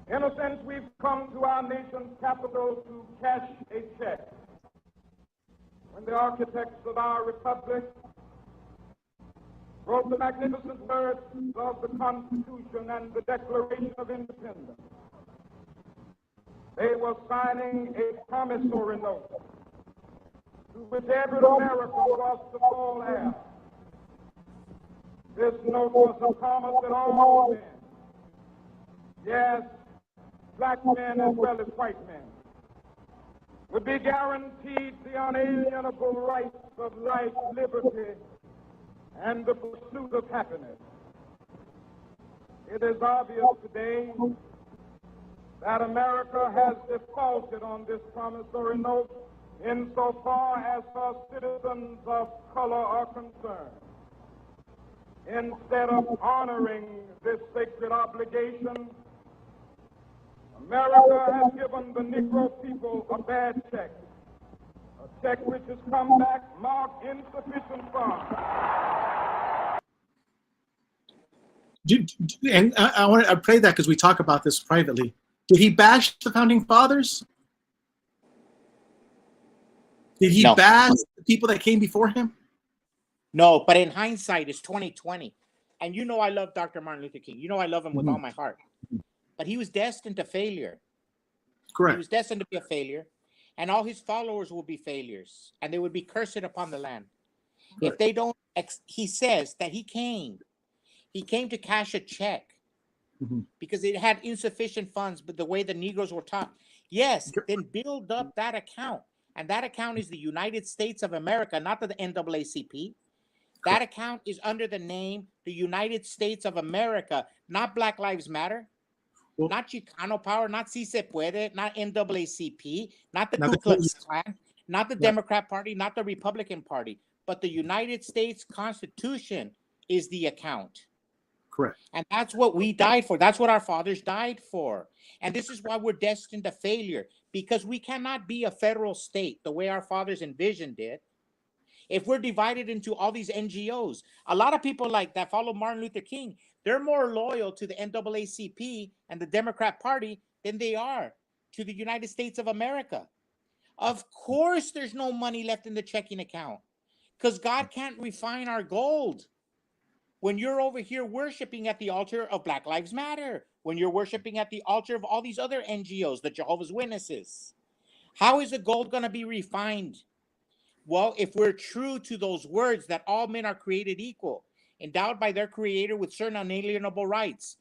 [SPEAKER 4] In a sense, we've come to our nation's capital to cash a check. When the architects of our republic wrote the magnificent words of the Constitution and the Declaration of Independence, they were signing a promissory note to which every American was to fall heir. This note was a promise that all men, yes, black men as well as white men, would be guaranteed the unalienable rights of life, liberty, and the pursuit of happiness. It is obvious today that America has defaulted on this promissory note insofar as her citizens of color are concerned. Instead of honoring this sacred obligation, America has given the Negro people a bad check, a check which has come back marked insufficient funds.
[SPEAKER 1] And I pray that because we talk about this privately. Did he bash the founding fathers? Did he bash the people that came before him?
[SPEAKER 3] No, but in hindsight, it's 2020. And you know I love Dr. Martin Luther King. You know I love him with all my heart. But he was destined to failure.
[SPEAKER 1] Correct.
[SPEAKER 3] He was destined to be a failure. And all his followers will be failures. And they would be cursed upon the land. Correct. If they don't, he says that he came. He came to cash a check. Because it had insufficient funds, but the way the Negroes were taught. Yes, then build up that account. And that account is the United States of America, not the NAACP. That account is under the name the United States of America, not Black Lives Matter, not Chicano Power, not Si Se Puede, not NAACP, not the Ku Klux Klan, not the Democrat Party, not the Republican Party, but the United States Constitution is the account.
[SPEAKER 1] Correct.
[SPEAKER 3] And that's what we died for. That's what our fathers died for. And this is why we're destined to failure, because we cannot be a federal state the way our fathers envisioned it. If we're divided into all these NGOs, a lot of people like that follow Martin Luther King, they're more loyal to the NAACP and the Democrat Party than they are to the United States of America. Of course, there's no money left in the checking account because God can't refine our gold. When you're over here worshiping at the altar of Black Lives Matter, when you're worshiping at the altar of all these other NGOs, the Jehovah's Witnesses, how is the gold going to be refined? Well, if we're true to those words that all men are created equal, endowed by their creator with certain unalienable rights.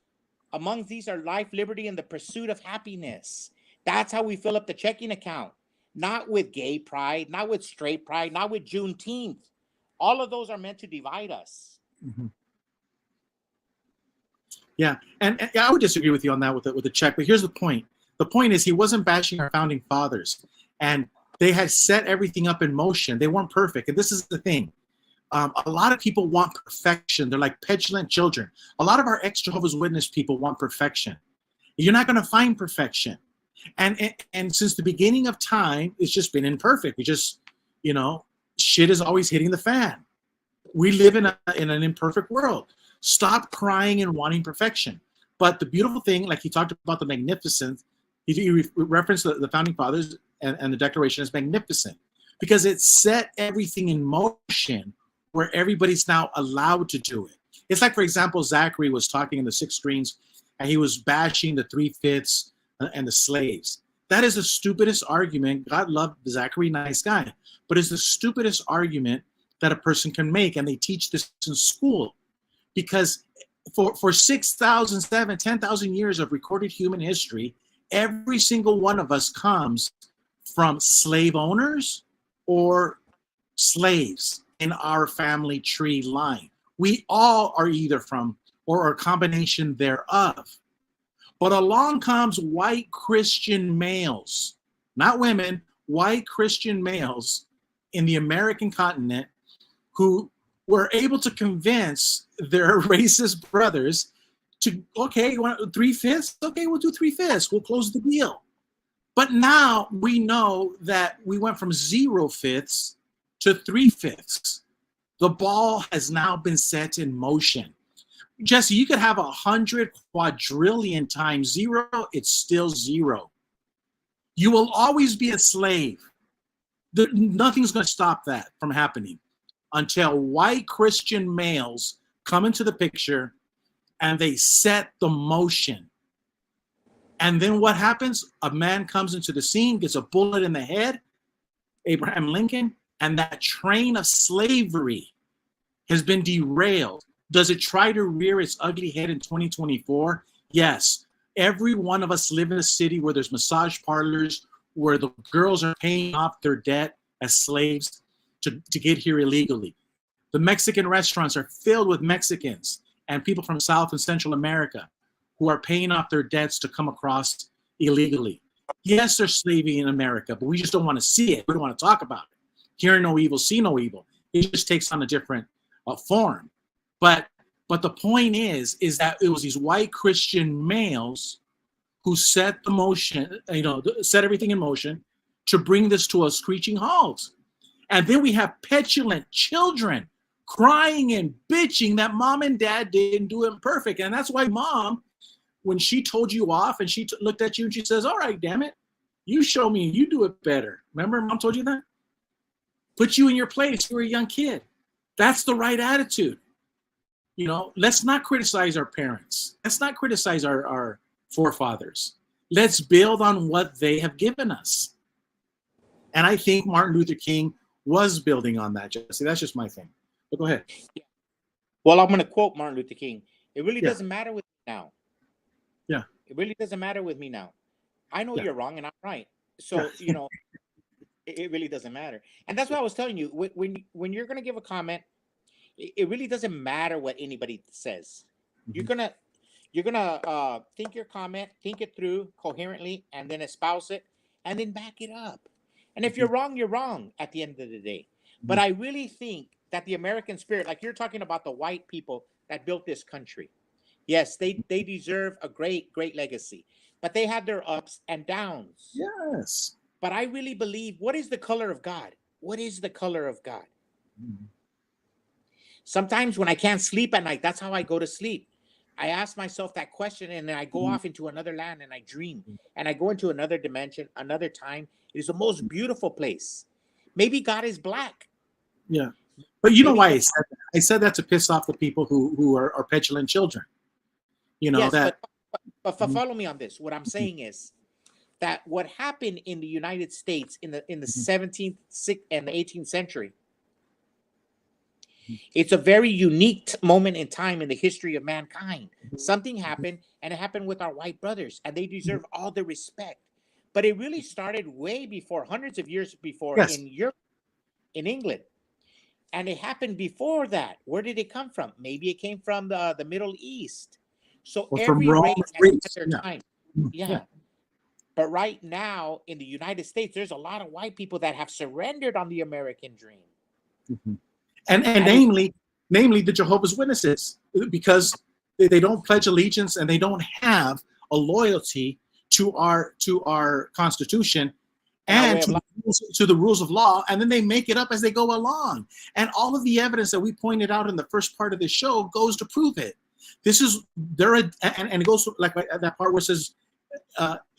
[SPEAKER 3] Among these are life, liberty, and the pursuit of happiness. That's how we fill up the checking account. Not with gay pride, not with straight pride, not with Juneteenth. All of those are meant to divide us.
[SPEAKER 1] Mm-hmm. Yeah, and I would disagree with you on that with the check. But here's the point. The point is he wasn't bashing our founding fathers, and they had set everything up in motion. They weren't perfect, and this is the thing. A lot of people want perfection. They're like petulant children. A lot of our ex-Jehovah's Witness people want perfection. You're not going to find perfection. And since the beginning of time, it's just been imperfect. We just, shit is always hitting the fan. We live in an imperfect world. Stop crying and wanting perfection. But the beautiful thing, like he talked about the magnificent, he referenced the founding fathers and the Declaration as magnificent because it set everything in motion where everybody's now allowed to do it. It's like, for example, Zachary was talking in the 6 Screens and he was bashing the 3/5 and the slaves. That is the stupidest argument. God loved Zachary, nice guy, but it's the stupidest argument that a person can make. And they teach this in school because for 6,000, 7,000, 10,000 years of recorded human history, every single one of us comes from slave owners or slaves in our family tree line. We all are either from or a combination thereof. But along comes white Christian males, not women, white Christian males in the American continent who were able to convince their racist brothers to, okay, you want 3/5? Okay, we'll do 3/5. We'll close the deal. But now we know that we went from 0/5 to 3/5. The ball has now been set in motion. Jesse, you could have 100 quadrillion times 0, it's still 0. You will always be a slave. Nothing's going to stop that from happening until white Christian males come into the picture and they set the motion. And then what happens? A man comes into the scene, gets a bullet in the head, Abraham Lincoln, and that train of slavery has been derailed. Does it try to rear its ugly head in 2024? Yes. Every one of us live in a city where there's massage parlors, where the girls are paying off their debt as slaves to get here illegally. The Mexican restaurants are filled with Mexicans and people from South and Central America who are paying off their debts to come across illegally. Yes, there's slavery in America, but we just don't want to see it. We don't want to talk about it. Hear no evil, see no evil. It just takes on a different form. But the point is that it was these white Christian males who set the motion, set everything in motion to bring this to a screeching halt. And then we have petulant children crying and bitching that mom and dad didn't do it perfect. And that's why mom, when she told you off and she looked at you and she says, all right, damn it, you show me you do it better. Remember mom told you that? Put you in your place. You were a young kid. That's the right attitude. Let's not criticize our parents. Let's not criticize our forefathers. Let's build on what they have given us. And I think Martin Luther King was building on that, Jesse. That's just my thing. But go ahead.
[SPEAKER 3] Well, I'm going to quote Martin Luther King. It really doesn't matter with me now.
[SPEAKER 1] Yeah.
[SPEAKER 3] It really doesn't matter with me now. I know you're wrong and I'm right. So, it really doesn't matter. And that's what I was telling you. When you're going to give a comment, it really doesn't matter what anybody says. Mm-hmm. You're gonna think your comment, think it through coherently, and then espouse it, and then back it up. And if you're wrong, you're wrong at the end of the day. Mm-hmm. But I really think that the American spirit, like you're talking about the white people that built this country, yes, they deserve a great legacy. But they had their ups and downs.
[SPEAKER 1] Yes.
[SPEAKER 3] But I really believe, what is the color of God? What is the color of God? Mm-hmm. Sometimes when I can't sleep at night, that's how I go to sleep. I ask myself that question and then I go off into another land and I dream and I go into another dimension, another time. It is the most beautiful place. Maybe God is black.
[SPEAKER 1] Yeah. But you know why I said that? I said that to piss off the people who are petulant children. Yes, that.
[SPEAKER 3] But follow me on this. What I'm saying is that what happened in the United States in the 17th and the 18th century It's a very unique moment in time in the history of mankind. Something happened, and it happened with our white brothers, and they deserve all the respect. But it really started way before, hundreds of years before,
[SPEAKER 1] Yes.
[SPEAKER 3] in Europe, in England. And it happened before that. Where did it come from? Maybe it came from the Middle East. So
[SPEAKER 1] Or from
[SPEAKER 3] every
[SPEAKER 1] Rome,
[SPEAKER 3] race has
[SPEAKER 1] Greece.
[SPEAKER 3] had their
[SPEAKER 1] Yeah.
[SPEAKER 3] time.
[SPEAKER 1] Yeah.
[SPEAKER 3] Yeah. But right now in the United States, there's a lot of white people that have surrendered on the American dream.
[SPEAKER 1] Mhm. And namely the Jehovah's Witnesses, because they don't pledge allegiance and they don't have a loyalty to our Constitution
[SPEAKER 3] And our
[SPEAKER 1] and
[SPEAKER 3] way of life.
[SPEAKER 1] to the rules of law, and then they make it up as they go along. And all of the evidence that we pointed out in the first part of this show goes to prove it. This is and it goes like that part where it says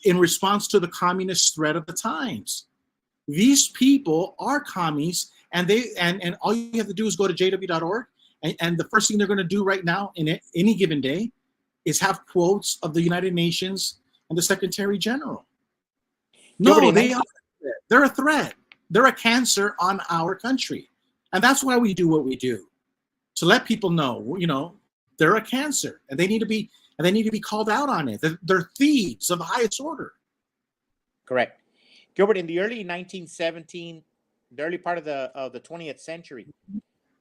[SPEAKER 1] in response to the communist threat of the times. These people are commies, and all you have to do is go to jw.org, and the first thing they're going to do right now in any given day is have quotes of the United Nations and the Secretary General. No, they're a threat. They're a cancer on our country, and that's why we do what we do, to let people know, they're a cancer, and they need to be called out on it. They're thieves of the highest order.
[SPEAKER 3] Correct. Gilbert, in the early 1917, the early part of the 20th century,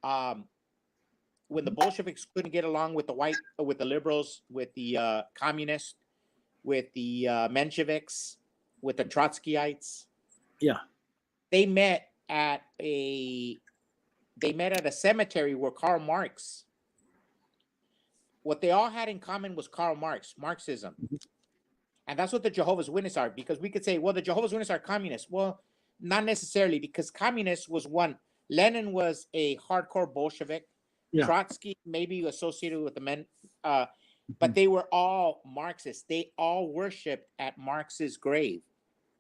[SPEAKER 3] when the Bolsheviks couldn't get along with the liberals, with the communists, with the Mensheviks, with the Trotskyites,
[SPEAKER 1] yeah,
[SPEAKER 3] they met at a cemetery where Karl Marx. What they all had in common was Karl Marx, Marxism. And that's what the Jehovah's Witnesses are, because we could say, well, the Jehovah's Witnesses are communists. Well, not necessarily, because communist was one. Lenin was a hardcore Bolshevik.
[SPEAKER 1] Yeah.
[SPEAKER 3] Trotsky maybe associated with the men, but they were all Marxists. They all worshipped at Marx's grave.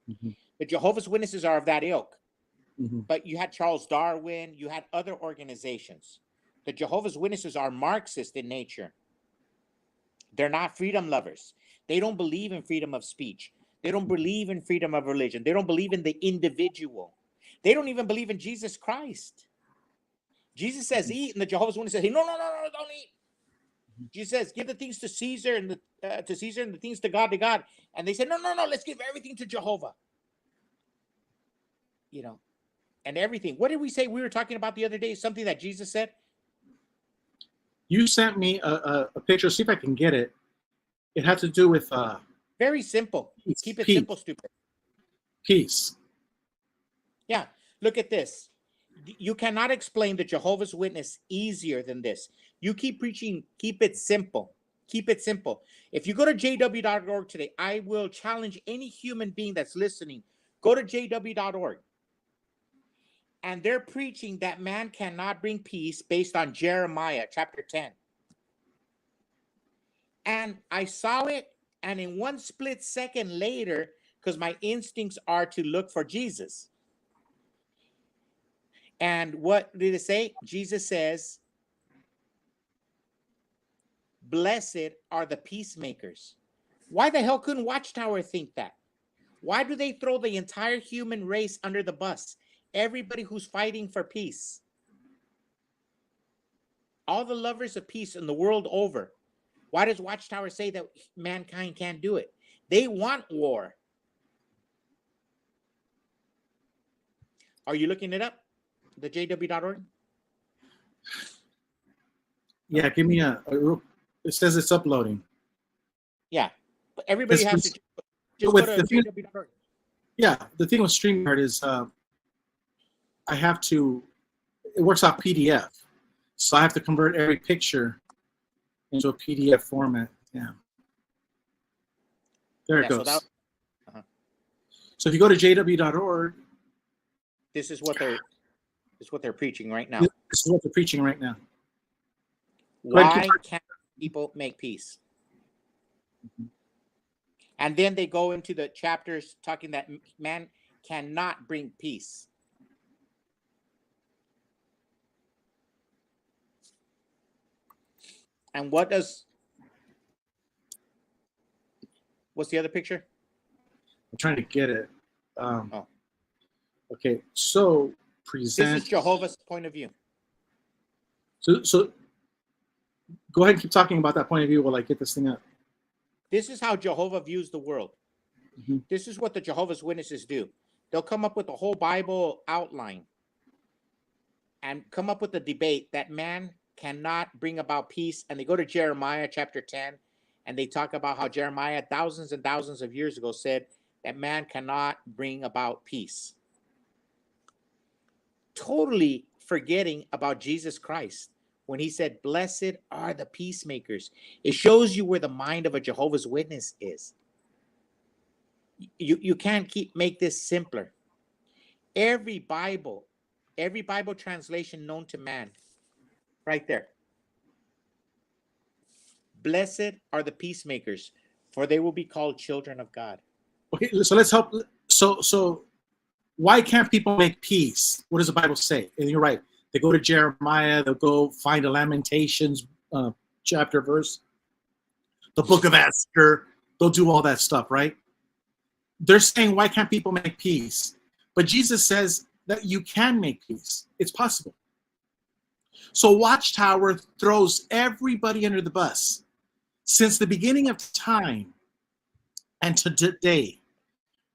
[SPEAKER 1] Mm-hmm.
[SPEAKER 3] The Jehovah's Witnesses are of that ilk.
[SPEAKER 1] Mm-hmm.
[SPEAKER 3] But you had Charles Darwin, you had other organizations. The Jehovah's Witnesses are Marxist in nature. They're not freedom lovers. They don't believe in freedom of speech. They don't believe in freedom of religion. They don't believe in the individual. They don't even believe in Jesus Christ. Jesus says, eat, and the Jehovah's Witnesses say, no, don't eat. Jesus says, give the things to Caesar and the things to God, And they said, no, let's give everything to Jehovah. And everything. What did we say we were talking about the other day? Something that Jesus said?
[SPEAKER 1] You sent me a picture. See if I can get it. It had to do with
[SPEAKER 3] very simple.
[SPEAKER 1] Peace.
[SPEAKER 3] Keep it
[SPEAKER 1] Peace.
[SPEAKER 3] simple, stupid.
[SPEAKER 1] Peace.
[SPEAKER 3] Yeah. Look at this. You cannot explain the Jehovah's Witness easier than this. You keep preaching, keep it simple. Keep it simple. If you go to jw.org today, I will challenge any human being that's listening. Go to jw.org. And they're preaching that man cannot bring peace based on Jeremiah chapter 10. And I saw it, and in one split second later, because my instincts are to look for Jesus. And what did it say? Jesus says, blessed are the peacemakers. Why the hell couldn't Watchtower think that? Why do they throw the entire human race under the bus? Everybody who's fighting for peace. All the lovers of peace in the world over. Why does Watchtower say that mankind can't do it? They want war. Are you looking it up? The jw.org?
[SPEAKER 1] Yeah, give me it says it's uploading.
[SPEAKER 3] Yeah, but everybody has to just
[SPEAKER 1] with
[SPEAKER 3] go to jw.org.
[SPEAKER 1] Yeah, the thing with StreamYard is it works off PDF. So I have to convert every picture into a PDF format. Yeah. There it goes. So if you go to jw.org,
[SPEAKER 3] this is what they're preaching right now.
[SPEAKER 1] This is what they're preaching right now.
[SPEAKER 3] Why can't people make peace? Mm-hmm. And then they go into the chapters talking that man cannot bring peace. And what's the other picture?
[SPEAKER 1] I'm trying to get it. Okay, so present.
[SPEAKER 3] This is Jehovah's point of view.
[SPEAKER 1] So go ahead and keep talking about that point of view while I get this thing up.
[SPEAKER 3] This is how Jehovah views the world.
[SPEAKER 1] Mhm.
[SPEAKER 3] This is what the Jehovah's Witnesses do. They'll come up with a whole Bible outline and come up with a debate that man cannot bring about peace. And they go to Jeremiah chapter 10, and they talk about how Jeremiah, thousands and thousands of years ago, said that man cannot bring about peace. Totally forgetting about Jesus Christ when he said, "Blessed are the peacemakers." It shows you where the mind of a Jehovah's Witness is. You can't make this simpler. Every Bible translation known to man, right there. Blessed are the peacemakers, for they will be called children of God.
[SPEAKER 1] Okay, so let's help. So why can't people make peace? What does the Bible say? And you're right. They go to Jeremiah. They'll go find a Lamentations chapter verse, the Book of Esther. They'll do all that stuff, right? They're saying, why can't people make peace? But Jesus says that you can make peace. It's possible. So Watchtower throws everybody under the bus. Since the beginning of time and to today,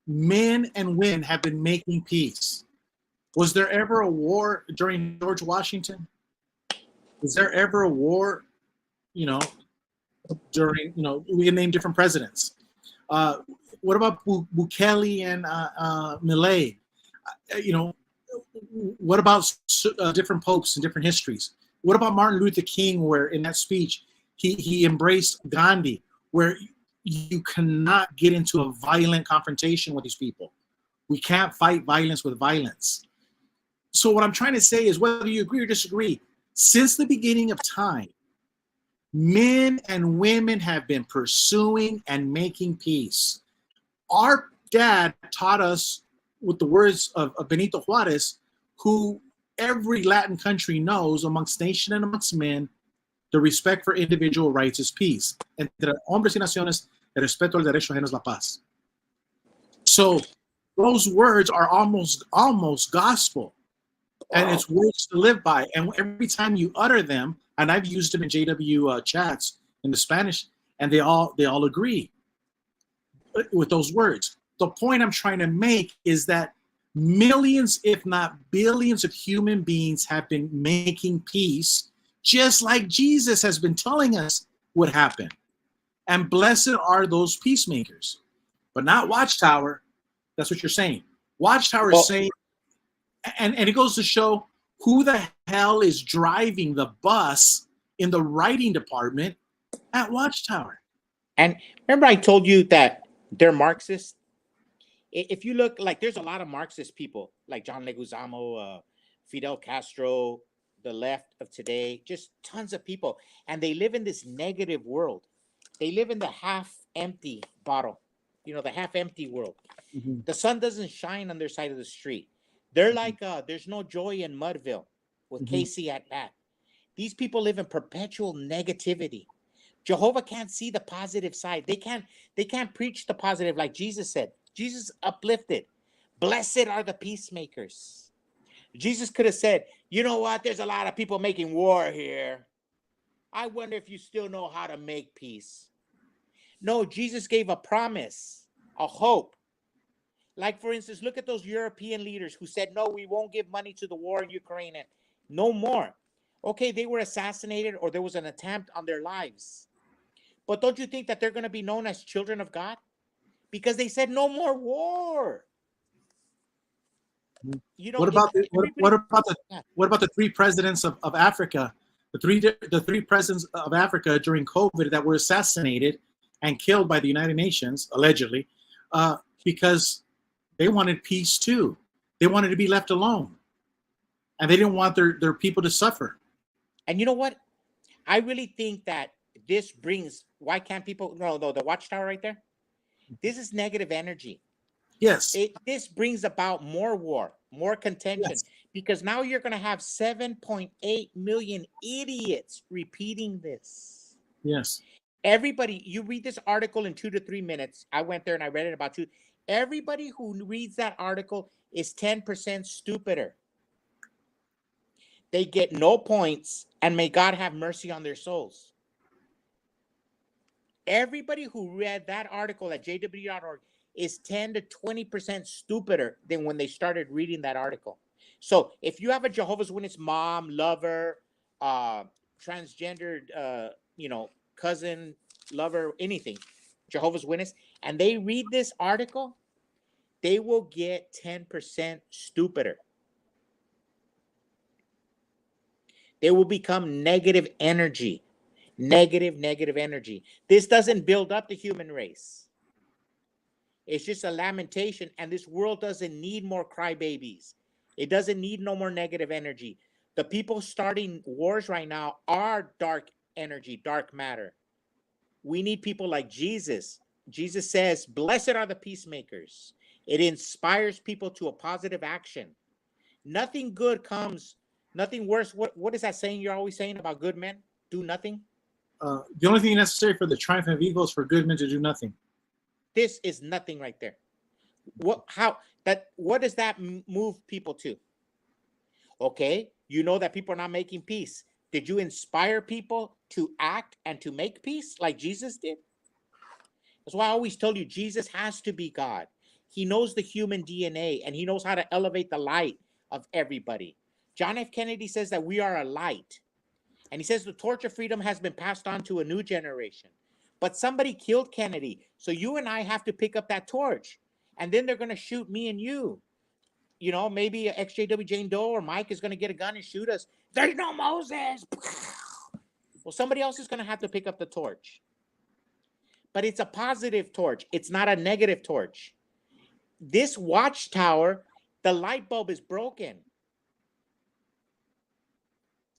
[SPEAKER 1] men and women have been making peace. Was there ever a war during George Washington? Was there ever a war, during, we can name different presidents. What about Bukele and Millet? What about different popes and different histories? What about Martin Luther King, where in that speech, he embraced Gandhi, where you cannot get into a violent confrontation with these people. We can't fight violence with violence. So what I'm trying to say is, whether you agree or disagree, since the beginning of time, men and women have been pursuing and making peace. Our dad taught us with the words of Benito Juarez, who every Latin country knows amongst nation and amongst men, the respect for individual rights is peace. Entre hombres y naciones, el respeto al derecho ajeno es la paz. So those words are almost gospel, and it's words to live by. And every time you utter them, and I've used them in JW chats in the Spanish, and they all agree with those words. The point I'm trying to make is that millions, if not billions, of human beings have been making peace, just like Jesus has been telling us would happen. And blessed are those peacemakers, but not Watchtower. That's what you're saying. Watchtower is saying, and it goes to show who the hell is driving the bus in the writing department at Watchtower.
[SPEAKER 3] And remember, I told you that they're Marxists. If you look, like, there's a lot of Marxist people, like John Leguizamo, Fidel Castro, the left of today, just tons of people. And they live in this negative world. They live in the half-empty bottle, the half-empty world.
[SPEAKER 1] Mm-hmm.
[SPEAKER 3] The sun doesn't shine on their side of the street. They're like, there's no joy in Mudville with Casey at bat. These people live in perpetual negativity. Jehovah can't see the positive side. They can't preach the positive like Jesus said. Jesus uplifted. Blessed are the peacemakers. Jesus could have said, you know what? There's a lot of people making war here. I wonder if you still know how to make peace. No, Jesus gave a promise, a hope. Like, for instance, look at those European leaders who said, no, we won't give money to the war in Ukraine. And no more. Okay, they were assassinated, or there was an attempt on their lives. But don't you think that they're going to be known as children of God? Because they said no more war.
[SPEAKER 1] What about the three presidents of Africa? The three presidents of Africa during COVID that were assassinated and killed by the United Nations, allegedly, because they wanted peace too. They wanted to be left alone, and they didn't want their people to suffer.
[SPEAKER 3] And you know what? I really think that this brings, why can't people, no, the Watchtower right there, this is negative energy.
[SPEAKER 1] Yes.
[SPEAKER 3] This brings about more war, more contention, yes. Because now you're going to have 7.8 million idiots repeating this.
[SPEAKER 1] Yes.
[SPEAKER 3] Everybody, you read this article in 2 to 3 minutes. I went there and I read it about 2. Everybody who reads that article is 10% stupider. they get no points, and may God have mercy on their souls. Everybody who read that article at jw.org is 10 to 20% stupider than when they started reading that article. So if you have a Jehovah's Witness mom, lover, transgendered, cousin, lover, anything, Jehovah's Witness, and they read this article, they will get 10% stupider. They will become negative energy. Negative energy. This doesn't build up the human race. It's just a lamentation, and this world doesn't need more crybabies. It doesn't need no more negative energy. The people starting wars right now are dark energy, dark matter. We need people like Jesus. Jesus says, blessed are the peacemakers. It inspires people to a positive action. Nothing good comes, nothing worse. What is that saying you're always saying about good men? Do nothing?
[SPEAKER 1] The only thing necessary for the triumph of evil is for good men to do nothing.
[SPEAKER 3] This is nothing right there. What does that move people to? Okay, you know that people are not making peace. Did you inspire people to act and to make peace like Jesus did? That's why I always told you Jesus has to be God. He knows the human DNA, and he knows how to elevate the light of everybody. John F. Kennedy says that we are a light. And he says the torch of freedom has been passed on to a new generation. But somebody killed Kennedy. So you and I have to pick up that torch. And then they're going to shoot me and you. You know, maybe XJW Jane Doe or Mike is going to get a gun and shoot us. There's no Moses. Well, somebody else is going to have to pick up the torch. But it's a positive torch. It's not a negative torch. This watchtower, the light bulb is broken.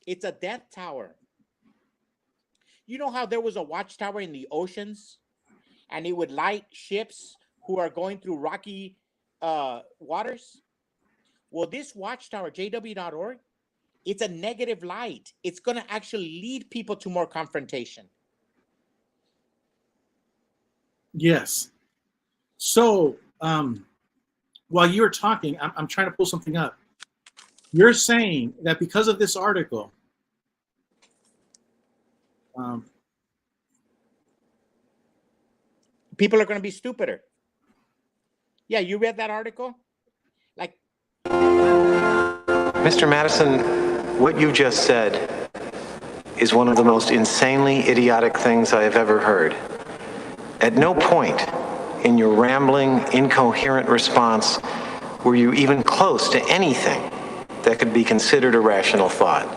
[SPEAKER 3] It's a death tower. You know how there was a watchtower in the oceans and it would light ships who are going through rocky waters? Well, this watchtower, jw.org, it's a negative light. It's going to actually lead people to more confrontation.
[SPEAKER 1] Yes. So while you were talking, I'm trying to pull something up. You're saying that because of this article,
[SPEAKER 3] people are going to be stupider. Yeah, you read that article? Like,
[SPEAKER 5] Mr. Madison, what you just said is one of the most insanely idiotic things I have ever heard. At no point in your rambling, incoherent response were you even close to anything that could be considered a rational thought.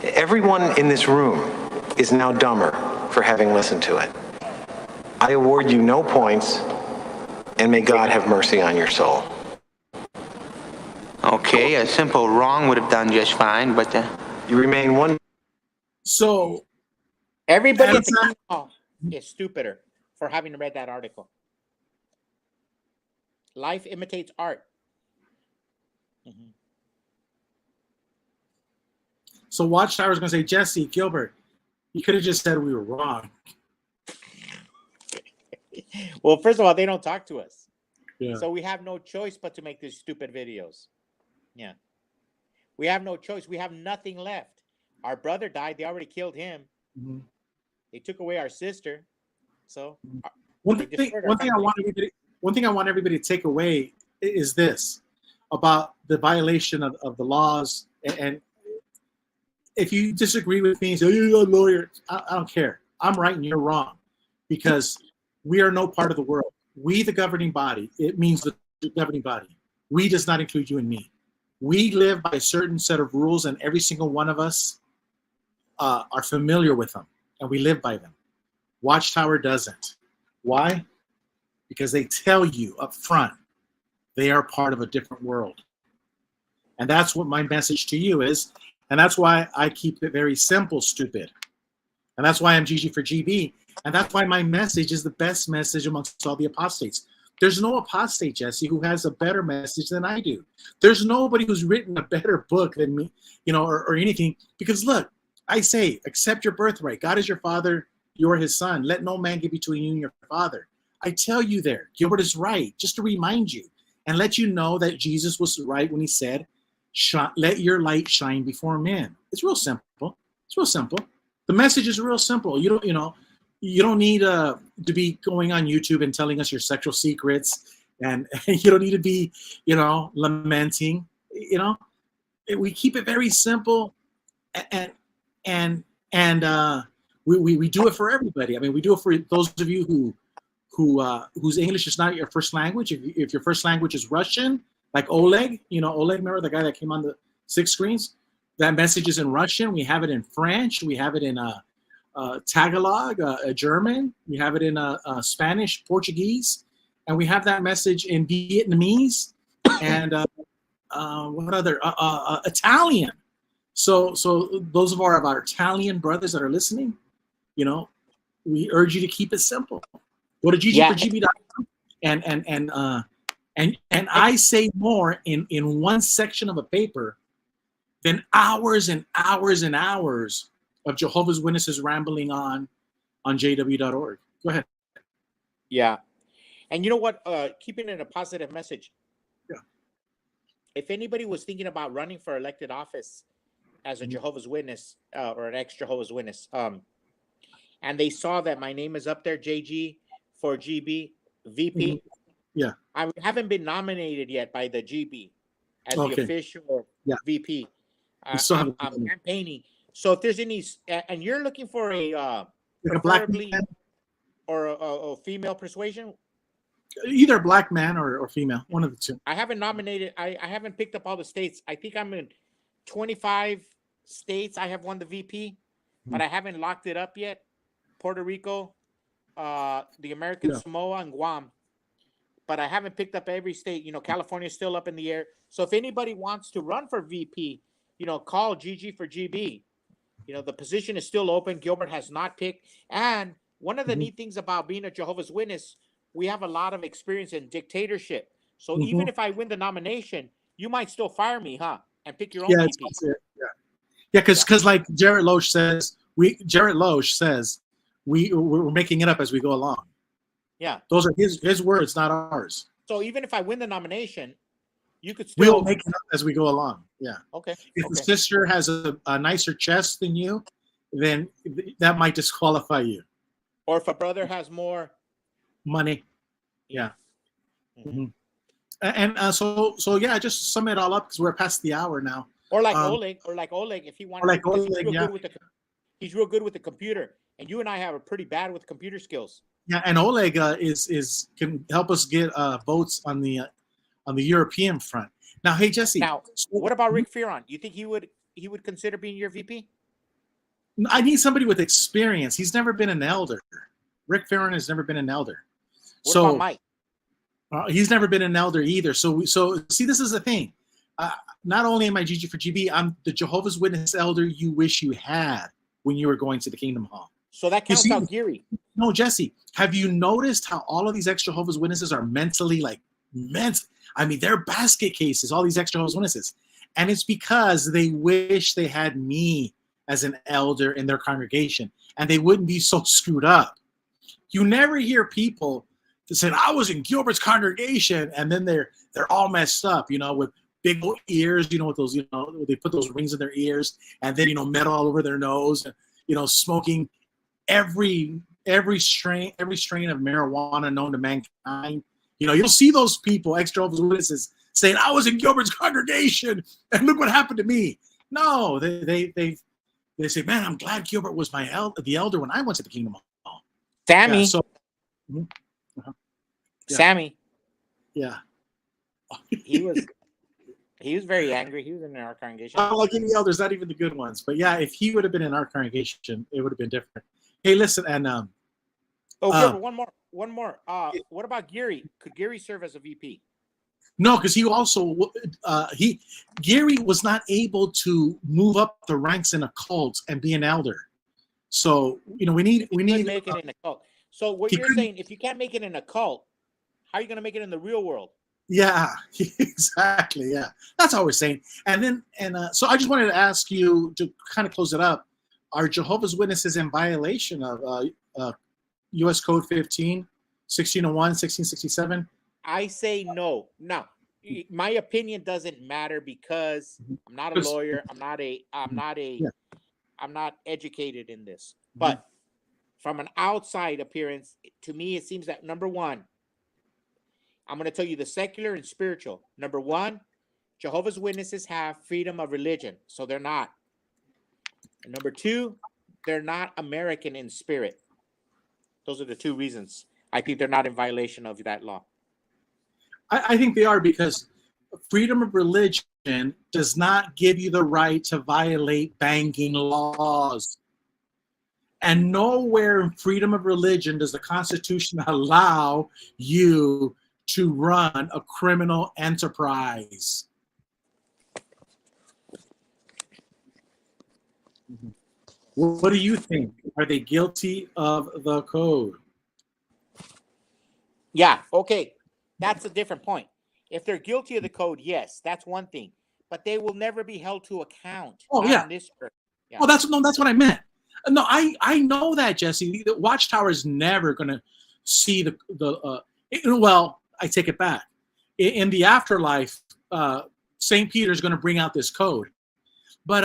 [SPEAKER 5] Everyone in this room is now dumber for having listened to it. I award you no points, and may God have mercy on your soul.
[SPEAKER 6] Okay, a simple wrong would have done just fine, but
[SPEAKER 5] You remain one.
[SPEAKER 1] so
[SPEAKER 3] everybody at the Kingdom Hall is stupider for having read that article. Life imitates art. Mm-hmm.
[SPEAKER 1] So Watchtower is going to say, Jesse, Gilbert, you could have just said we were wrong.
[SPEAKER 3] Well, first of all, they don't talk to us.
[SPEAKER 1] Yeah.
[SPEAKER 3] So we have no choice but to make these stupid videos. Yeah. We have no choice. We have nothing left. Our brother died. They already killed him.
[SPEAKER 1] Mm-hmm.
[SPEAKER 3] They took away our sister. So
[SPEAKER 1] one thing I want everybody to take away is this about the violation of the laws. And if you disagree with me, say, you're a lawyer, I don't care. I'm right and you're wrong, because we are no part of the world. We, the governing body, it means the governing body. We does not include you and me. We live by a certain set of rules, and every single one of us are familiar with them, and we live by them. Watchtower doesn't. Why? Because they tell you up front they are part of a different world. And that's what my message to you is. And that's why I keep it very simple, stupid. And that's why I'm GG for GB. And that's why my message is the best message amongst all the apostates. There's no apostate, Jesse, who has a better message than I do. There's nobody who's written a better book than me, or anything. Because look, I say, accept your birthright. God is your father. You are his son. Let no man get between you and your father. I tell you there, Gilbert is right, just to remind you and let you know that Jesus was right when he said, let your light shine before men. It's real simple. It's real simple. The message is real simple. You don't need to be going on YouTube and telling us your sexual secrets, and you don't need to be, lamenting. We keep it very simple, and we do it for everybody. I mean, we do it for those of you whose English is not your first language. If your first language is Russian, like Oleg, Oleg, remember the guy that came on the 6 screens? That message is in Russian. We have it in French. We have it in Tagalog, German. We have it in Spanish, Portuguese, and we have that message in Vietnamese and what other Italian. So those of our Italian brothers that are listening, we urge you to keep it simple. Go to ggforgb.com and I say more in one section of a paper than hours and hours and hours of Jehovah's Witnesses rambling on jw.org. Go ahead.
[SPEAKER 3] Yeah. And you know what? Keeping it a positive message.
[SPEAKER 1] Yeah.
[SPEAKER 3] If anybody was thinking about running for elected office as a Jehovah's Witness or an ex-Jehovah's Witness, and they saw that my name is up there, JG for GB VP.
[SPEAKER 1] Mm-hmm. Yeah.
[SPEAKER 3] I haven't been nominated yet by the GB as the official VP. I'm campaigning. So if there's any, and you're looking for a
[SPEAKER 1] black man
[SPEAKER 3] or a female persuasion,
[SPEAKER 1] either black man or female, one of the two.
[SPEAKER 3] I haven't nominated. I haven't picked up all the states. I think I'm in 25 states. I have won the VP, but I haven't locked it up yet. Puerto Rico, the American Samoa, and Guam. But I haven't picked up every state. California's still up in the air. So if anybody wants to run for VP, call GG for GB. The position is still open. Gilbert has not picked. And one of the neat things about being a Jehovah's Witness, we have a lot of experience in dictatorship. So even if I win the nomination, you might still fire me, huh? And pick your own VP.
[SPEAKER 1] Because like Jared Loesch says, we're making it up as we go along.
[SPEAKER 3] Yeah.
[SPEAKER 1] Those are his words, not ours.
[SPEAKER 3] So even if I win the nomination, you could still...
[SPEAKER 1] We'll make it up as we go along. Yeah.
[SPEAKER 3] Okay.
[SPEAKER 1] If the sister has a nicer chest than you, then that might disqualify you.
[SPEAKER 3] Or if a brother has more
[SPEAKER 1] money. Yeah. Mm-hmm. And so just sum it all up because we're past the hour now.
[SPEAKER 3] Or like Oleg, if he wanted. He's real good with the computer, and you and I have a pretty bad with computer skills.
[SPEAKER 1] Yeah, and Oleg can help us get votes on the European front. Now, hey Jesse.
[SPEAKER 3] Now, what about Rick Fearon? You think he would consider being your VP?
[SPEAKER 1] I need somebody with experience. He's never been an elder. Rick Fearon has never been an elder.
[SPEAKER 3] What about Mike?
[SPEAKER 1] He's never been an elder either. So see, this is the thing. Not only am I GG for GB, I'm the Jehovah's Witness elder you wish you had when you were going to the Kingdom Hall.
[SPEAKER 3] So that counts out Geary.
[SPEAKER 1] No, Jesse, have you noticed how all of these ex-Jehovah's Witnesses are mentally I mean, they're basket cases, all these ex-Jehovah's Witnesses. And it's because they wish they had me as an elder in their congregation and they wouldn't be so screwed up. You never hear people that said, I was in Gilbert's congregation, and then they're all messed up, with big old ears, with those, they put those rings in their ears, and then, metal all over their nose, and, smoking every strain of marijuana known to mankind. You'll see those people, ex-Jehovah's Witnesses, saying, I was in Gilbert's congregation, and look what happened to me. No, they say, man, I'm glad Gilbert was the elder when I went to the Kingdom Hall.
[SPEAKER 3] Sammy.
[SPEAKER 1] Yeah,
[SPEAKER 3] yeah. Sammy.
[SPEAKER 1] Yeah.
[SPEAKER 3] He was very angry. He was in our congregation.
[SPEAKER 1] Like any elders, not even the good ones. But yeah, if he would have been in our congregation, it would have been different. Hey, listen, and
[SPEAKER 3] Gilbert, one more. What about Geary? Could Geary serve as a VP?
[SPEAKER 1] No, because he also Geary was not able to move up the ranks in a cult and be an elder. So we need
[SPEAKER 3] make it in a cult. So what you're saying, if you can't make it in a cult, how are you going to make it in the real world?
[SPEAKER 1] Yeah, exactly. Yeah, that's all we're saying. And then so I just wanted to ask you to kind of close it up. Are Jehovah's Witnesses in violation of U.S. Code 15, 1601, 1667?
[SPEAKER 3] I say no. Now, my opinion doesn't matter because I'm not a lawyer.
[SPEAKER 1] Yeah.
[SPEAKER 3] I'm not educated in this. But from an outside appearance, to me, it seems that number one, I'm going to tell you the secular and spiritual. Number one, Jehovah's Witnesses have freedom of religion, so they're not. And number two, they're not American in spirit. Those are the two reasons I think they're not in violation of that law.
[SPEAKER 1] I think they are, because freedom of religion does not give you the right to violate banking laws. And nowhere in freedom of religion does the Constitution allow you to run a criminal enterprise. What do you think? Are they guilty of the code?
[SPEAKER 3] Yeah, okay. That's a different point. If they're guilty of the code, yes, that's one thing. But they will never be held to account.
[SPEAKER 1] Oh, yeah.
[SPEAKER 3] On this earth. Yeah.
[SPEAKER 1] Oh, that's what I meant. No, I know that, Jesse. The Watchtower is never going to see well, I take it back. In the afterlife, St. Peter's going to bring out this code. But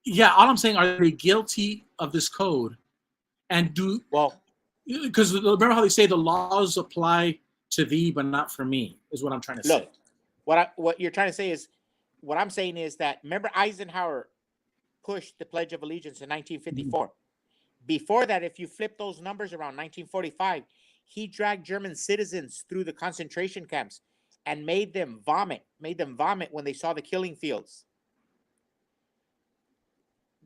[SPEAKER 1] yeah, all I'm saying, are they guilty of this code? And because remember how they say the laws apply to thee, but not for me, is what I'm trying to say.
[SPEAKER 3] Look, what you're trying to say is, what I'm saying is that, remember Eisenhower pushed the Pledge of Allegiance in 1954. Before that, if you flip those numbers around 1945, he dragged German citizens through the concentration camps and made them vomit when they saw the killing fields.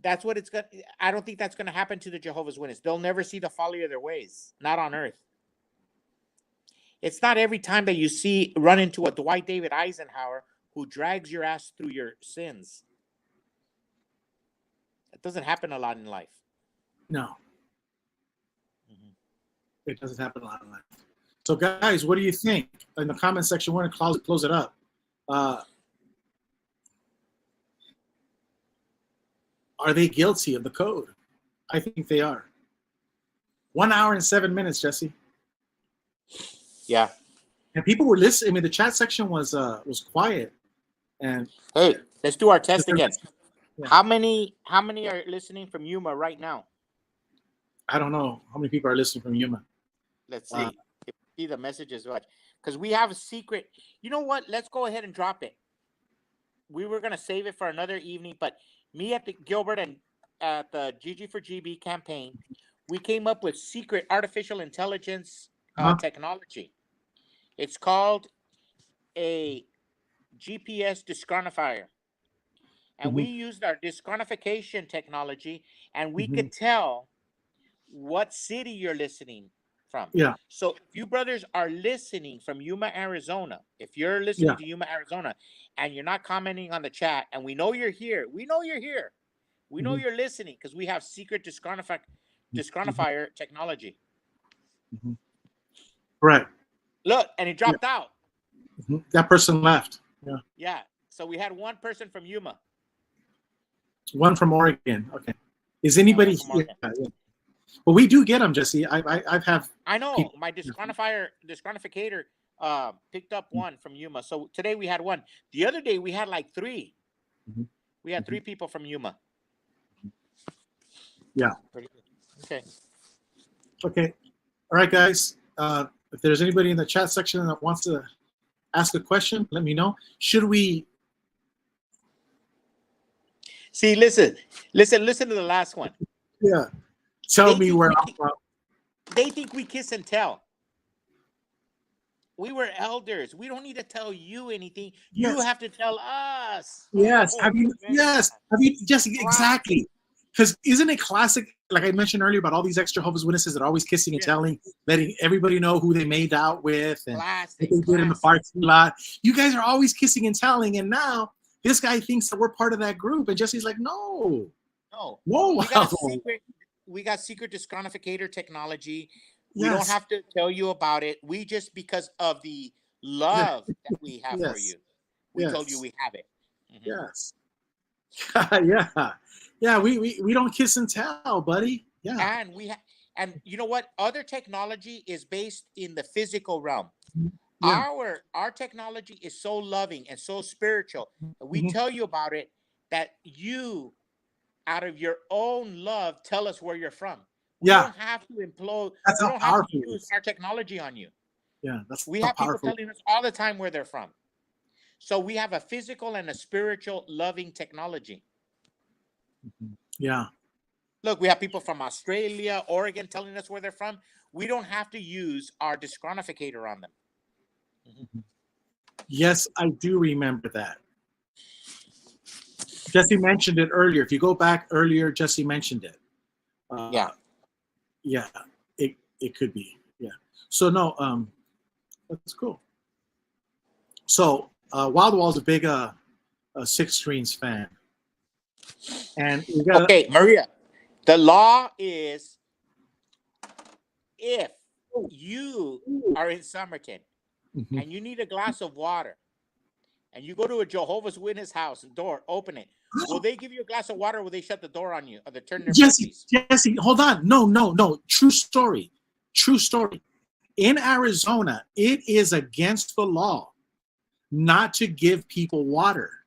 [SPEAKER 3] That's what it's going to, I don't think that's going to happen to the Jehovah's Witnesses. They'll never see the folly of their ways, not on earth. It's not every time that you run into a Dwight David Eisenhower who drags your ass through your sins. It doesn't happen a lot in life.
[SPEAKER 1] No. It doesn't happen a lot in life. So, guys, what do you think? In the comment section, we're going to close it up. Are they guilty of the code? I think they are. 1 hour and 7 minutes, Jesse.
[SPEAKER 3] Yeah.
[SPEAKER 1] And people were listening. I mean, the chat section was quiet. And
[SPEAKER 3] hey, let's do our test again.
[SPEAKER 1] Yeah.
[SPEAKER 3] How many are listening from Yuma right now?
[SPEAKER 1] I don't know how many people are listening from Yuma.
[SPEAKER 3] Let's see. If we see the messages, because we have a secret. You know what? Let's go ahead and drop it. We were gonna save it for another evening, but me at the Gilbert and at the GG for GB campaign, we came up with secret artificial intelligence technology. It's called a GPS disqualifier. And we used our disqualification technology, and we could tell what city you're listening from.
[SPEAKER 1] Yeah.
[SPEAKER 3] So if you brothers are listening from Yuma, Arizona, if you're listening to Yuma, Arizona, and you're not commenting on the chat, and we know you're here, we know you're listening, because we have secret disqualifier technology.
[SPEAKER 1] Right.
[SPEAKER 3] Look, and it dropped out.
[SPEAKER 1] That person left. Yeah.
[SPEAKER 3] Yeah. So we had one person from Yuma.
[SPEAKER 1] One from Oregon. Okay. Is anybody here? Yeah. Well, we do get them, Jesse. I know
[SPEAKER 3] people. My disqualificator picked up one from Yuma. So today we had one. The other day we had like 3. We had 3 people from Yuma.
[SPEAKER 1] Yeah.
[SPEAKER 3] Okay.
[SPEAKER 1] Okay. All right, guys. If there's anybody in the chat section that wants to ask a question, let me know. Should we?
[SPEAKER 3] See, listen to the last one.
[SPEAKER 1] Yeah. Tell me where I'm from.
[SPEAKER 3] They think we kiss and tell. We were elders. We don't need to tell you anything.
[SPEAKER 1] Yes.
[SPEAKER 3] You have to tell us.
[SPEAKER 1] Yes.
[SPEAKER 3] Oh,
[SPEAKER 1] Have you? Yes. Have you? Just exactly. Because isn't it classic? Like I mentioned earlier about all these extra Jehovah's Witnesses that are always kissing and telling, letting everybody know who they made out with and what they did in the parking lot. You guys are always kissing and telling, and now this guy thinks that we're part of that group, and Jesse's like, no.
[SPEAKER 3] We got secret disqualificator technology.
[SPEAKER 1] Yes.
[SPEAKER 3] We don't have to tell you about it. We just, because of the love that we have for you, we told you we have it.
[SPEAKER 1] Yes. Yeah. Yeah. We don't kiss and tell, buddy. Yeah.
[SPEAKER 3] And you know what? Other technology is based in the physical realm.
[SPEAKER 1] Yeah.
[SPEAKER 3] Our technology is so loving and so spiritual. And we
[SPEAKER 1] Mhm.
[SPEAKER 3] tell you about it that you, out of your own love, tell us where you're from. We
[SPEAKER 1] Yeah.
[SPEAKER 3] don't have to implode.
[SPEAKER 1] That's
[SPEAKER 3] We
[SPEAKER 1] how
[SPEAKER 3] don't have to
[SPEAKER 1] powerful it
[SPEAKER 3] use
[SPEAKER 1] is.
[SPEAKER 3] our technology on you.
[SPEAKER 1] Yeah. That's
[SPEAKER 3] We
[SPEAKER 1] how
[SPEAKER 3] have people
[SPEAKER 1] powerful.
[SPEAKER 3] telling us all the time where they're from. So we have a physical and a spiritual loving technology.
[SPEAKER 1] Yeah.
[SPEAKER 3] Look, we have people from Australia, Oregon telling us where they're from. We don't have to use our disqualificator on them.
[SPEAKER 1] Yes, I do remember that. Jesse mentioned it earlier. If you go back earlier, Jesse mentioned it.
[SPEAKER 3] Yeah.
[SPEAKER 1] Yeah. It could be. Yeah. So no, that's cool. So Wild Wall's a big Six Strings fan. And we got
[SPEAKER 3] Okay, Maria. The law is if you are in Somerton
[SPEAKER 1] Mhm.
[SPEAKER 3] and you need a glass of water and you go to a Jehovah's Witness house and door, open it. Will they give you a glass of water or will they shut the door on you or they turn their
[SPEAKER 1] Jesse, hold on. No. True story. In Arizona, it is against the law not to give people water.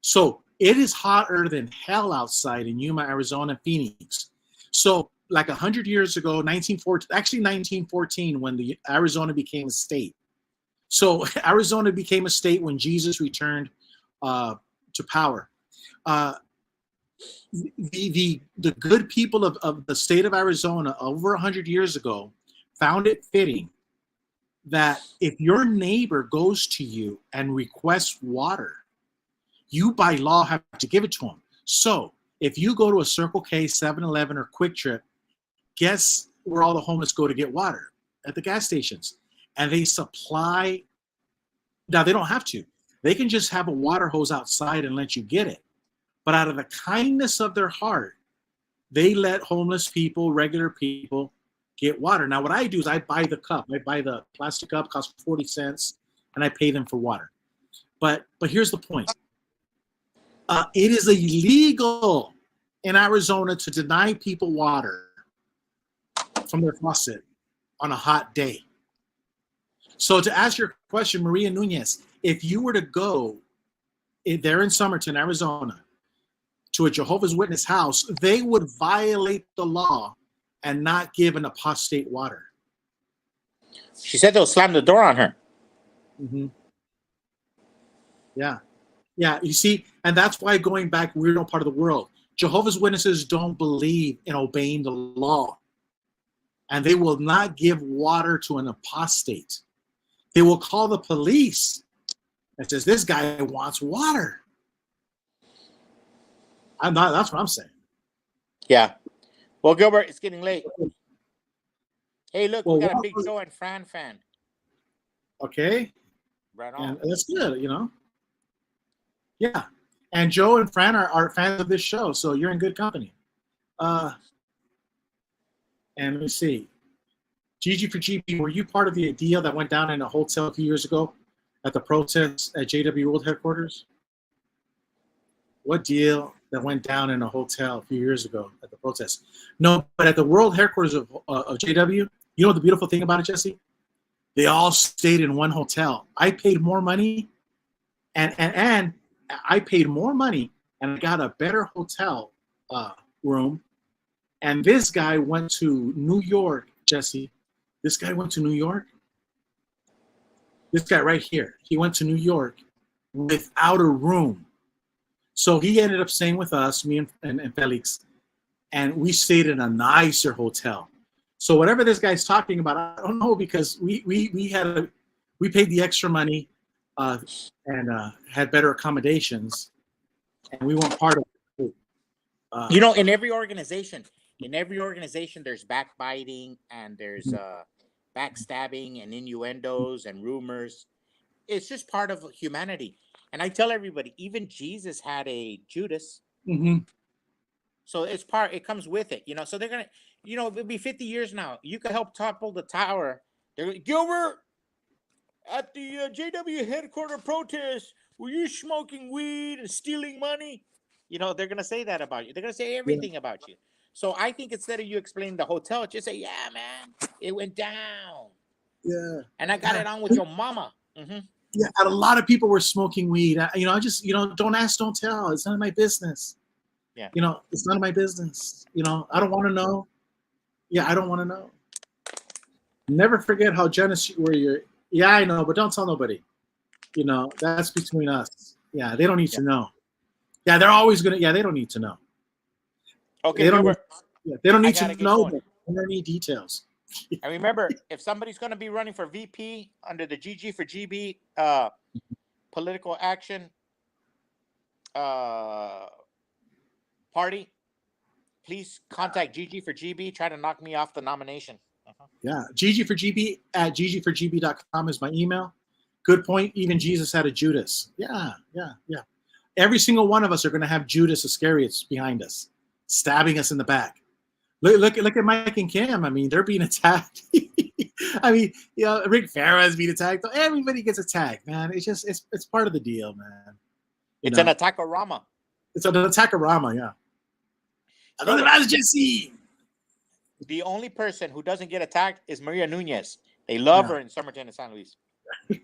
[SPEAKER 1] So it is hotter than hell outside in Yuma, Arizona, Phoenix. So like 100 years ago, 1914, when the Arizona became a state. So Arizona became a state when Jesus returned to power. The good people of the state of Arizona over 100 years ago found it fitting that if your neighbor goes to you and requests water, you by law have to give it to him. So if you go to a Circle K, 7-Eleven, or Quick Trip, guess where all the homeless go to get water? At the gas stations. And they supply. Now they don't have to. They can just have a water hose outside and let you get it. But out of the kindness of their heart, they let homeless people, regular people, get water. Now, what I do is I buy the cup. I buy the plastic cup, costs 40 cents, and I pay them for water. But here's the point. It is illegal in Arizona to deny people water from their faucet on a hot day. So to answer your question, Maria Nunez, if you were to go there in Somerton, Arizona, to a Jehovah's Witness house, they would violate the law and not give an apostate water.
[SPEAKER 3] She said they'll slam the door on her.
[SPEAKER 1] Mm-hmm. Yeah. You see, and that's why going back, we're no part of the world. Jehovah's Witnesses don't believe in obeying the law, and they will not give water to an apostate. They will call the police and says, "This guy wants water." That's what I'm saying.
[SPEAKER 3] Yeah. Well, Gilbert, it's getting late. Hey, look,
[SPEAKER 1] Well,
[SPEAKER 3] we got a big Joe and Fran fan.
[SPEAKER 1] Okay.
[SPEAKER 3] Right on.
[SPEAKER 1] And that's good, Yeah. And Joe and Fran are fans of this show, so you're in good company. And let me see. GG for GP, were you part of the deal that went down in a hotel a few years ago at the protests at JW World Headquarters? What deal that went down in a hotel a few years ago at the protest? No, but at the World Headquarters of JW, you know the beautiful thing about it, Jesse? They all stayed in one hotel. I paid more money, and I paid more money, and I got a better hotel room. And this guy went to New York, Jesse. This guy went to New York. This guy right here. He went to New York without a room. So he ended up staying with us, me and Felix, and we stayed in a nicer hotel. So whatever this guy's talking about, I don't know, because we paid the extra money and had better accommodations, and we weren't part of it.
[SPEAKER 3] In every organization, there's backbiting and there's backstabbing and innuendos and rumors. It's just part of humanity. And I tell everybody, even Jesus had a Judas.
[SPEAKER 1] Mm-hmm.
[SPEAKER 3] So it comes with it, So they're going to, it'll be 50 years now. You could help topple the tower. They're Gilbert, at the JW headquarters protest, were you smoking weed and stealing money? They're going to say that about you. They're going to say everything about you. So I think instead of you explaining the hotel, just say, yeah, man, it went down.
[SPEAKER 1] Yeah.
[SPEAKER 3] And I got it on with your mama. Mm-hmm.
[SPEAKER 1] Yeah, and a lot of people were smoking weed. I just, don't ask, don't tell. It's none of my business.
[SPEAKER 3] Yeah.
[SPEAKER 1] It's none of my business. I don't want to know. Yeah, I don't want to know. Never forget how generous you were. Yeah, I know, but don't tell nobody. That's between us. Yeah, they don't need to know. Yeah, they're always gonna. Yeah, they don't need to know.
[SPEAKER 3] Okay,
[SPEAKER 1] They don't.
[SPEAKER 3] remember,
[SPEAKER 1] They don't
[SPEAKER 3] I
[SPEAKER 1] need
[SPEAKER 3] gotta
[SPEAKER 1] to
[SPEAKER 3] get
[SPEAKER 1] know.
[SPEAKER 3] going.
[SPEAKER 1] They don't need details.
[SPEAKER 3] And remember, if somebody's going to be running for VP under the GG for GB political action party, please contact GG for GB. Try to knock me off the nomination.
[SPEAKER 1] Yeah, GG for GB at ggforgb.com is my email. Good point. Even Jesus had a Judas. Yeah. Every single one of us are going to have Judas Iscariots behind us, stabbing us in the back. Look at Mike and Cam. I mean, they're being attacked. I mean, Rick Farah's being attacked. Everybody gets attacked, man. It's part of the deal, man.
[SPEAKER 3] It's an attack-a-rama.
[SPEAKER 1] It's an attack-a-rama, yeah. Another man's Jesse.
[SPEAKER 3] The only person who doesn't get attacked is Maria Nunez. They love her in Somerton and San Luis.
[SPEAKER 1] All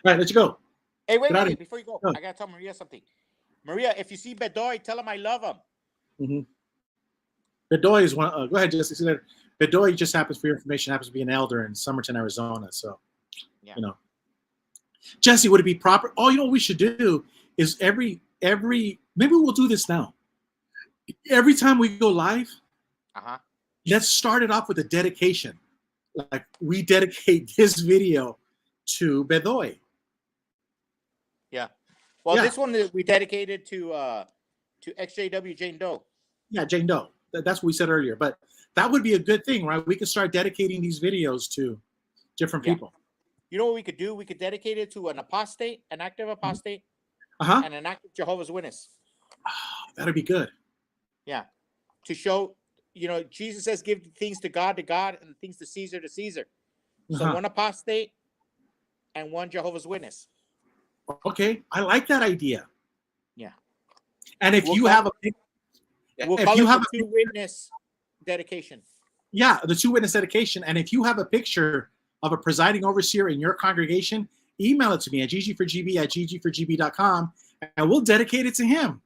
[SPEAKER 1] right, let you go.
[SPEAKER 3] Hey, wait, before you go, I got to tell Maria something. Maria, if you see Bedoy, tell him I love him.
[SPEAKER 1] Mm-hmm. Bedoy is one. Go ahead, Jesse. See that Bedoy, just happens, for your information, happens to be an elder in Somerton, Arizona. So, Jesse, would it be proper? Oh, what we should do is every maybe we'll do this now. Every time we go live, let's start it off with a dedication. Like, we dedicate this video to Bedoy.
[SPEAKER 3] Yeah. Well, this one we dedicated to XJW Jane Doe.
[SPEAKER 1] Yeah, Jane Doe. That's what we said earlier. But that would be a good thing, right? We could start dedicating these videos to different people.
[SPEAKER 3] You know what we could do? We could dedicate it to an apostate, an active apostate, and an active Jehovah's Witness.
[SPEAKER 1] Oh, that'd be good.
[SPEAKER 3] Yeah. To show, Jesus says, give things to God, and things to Caesar, to Caesar. So one apostate and one Jehovah's Witness.
[SPEAKER 1] Okay. I like that idea.
[SPEAKER 3] Yeah.
[SPEAKER 1] And if you have a...
[SPEAKER 3] We'll call it the two-witness dedication.
[SPEAKER 1] Yeah, the two-witness dedication. And if you have a picture of a presiding overseer in your congregation, email it to me at ggforgb@ggforgb.com, and we'll dedicate it to him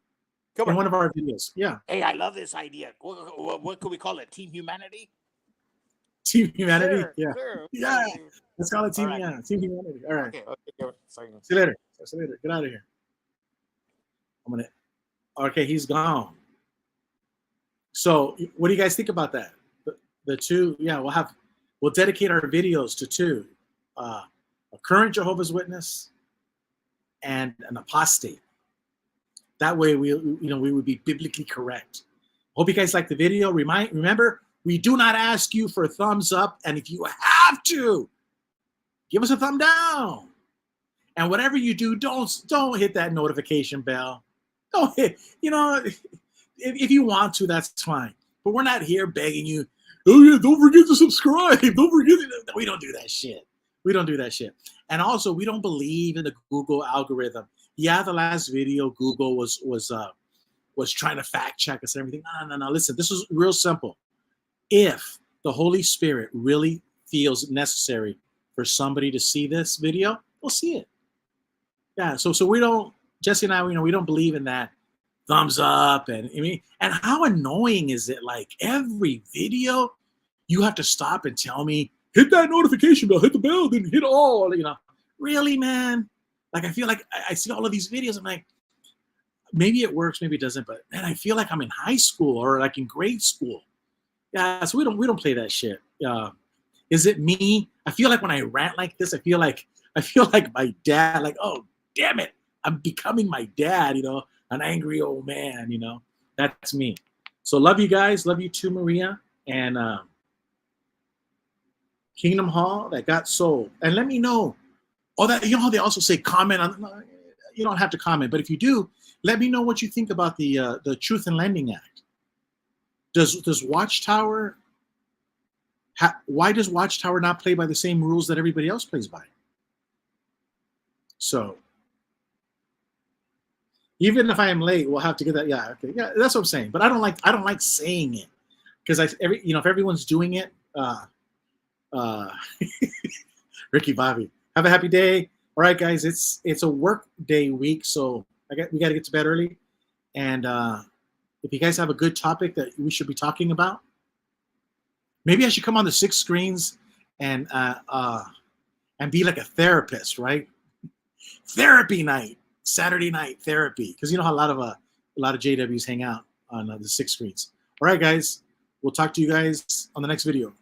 [SPEAKER 1] in one of our videos. Yeah.
[SPEAKER 3] Hey, I love this idea. What could we call it? Team Humanity?
[SPEAKER 1] Team Humanity?
[SPEAKER 3] Sure,
[SPEAKER 1] yeah.
[SPEAKER 3] Sure.
[SPEAKER 1] Yeah. Let's call it Team Humanity. All right.
[SPEAKER 3] Okay. Sorry.
[SPEAKER 1] See you later. Get out of here. Okay, he's gone. So what do you guys think about that? The two, we'll dedicate our videos to two, a current Jehovah's Witness and an apostate. That way we would be biblically correct. Hope you guys like the video. Remember, we do not ask you for a thumbs up, and if you have to, give us a thumb down. And whatever you do, don't hit that notification bell. Don't hit, if you want to, that's fine. But we're not here begging you, oh yeah, don't forget to subscribe. Don't forget to... We don't do that shit. And also, we don't believe in the Google algorithm. Yeah, the last video, Google was trying to fact check us and everything. No. Listen, this is real simple. If the Holy Spirit really feels necessary for somebody to see this video, we'll see it. Yeah, so we don't, Jesse and I, we don't believe in that thumbs up, and how annoying is it? Like, every video you have to stop and tell me, hit that notification bell, hit the bell, then hit all. Really, man? Like, I feel like I see all of these videos. I'm like, maybe it works, maybe it doesn't, but man, I feel like I'm in high school or like in grade school. Yeah, so we don't play that shit. Is it me? I feel like when I rant like this, I feel like my dad. Like, oh damn it, I'm becoming my dad. An angry old man, that's me. So love you guys. Love you too, Maria. And Kingdom Hall that got sold. And let me know. Oh, that, how they also say comment on, you don't have to comment, but if you do, let me know what you think about the Truth in Lending Act. Does Watchtower, why does Watchtower not play by the same rules that everybody else plays by? So Even if I am late, we'll have to get that. Yeah, okay, yeah, that's what I'm saying. But I don't like saying it because if everyone's doing it, Ricky Bobby, have a happy day. All right, guys, it's a work day week, so we got to get to bed early. And if you guys have a good topic that we should be talking about, maybe I should come on the 6 screens and be like a therapist, right? Therapy night, Saturday night therapy, because you know how a lot of JWs hang out on the 6 screens. All right, guys, we'll talk to you guys on the next video.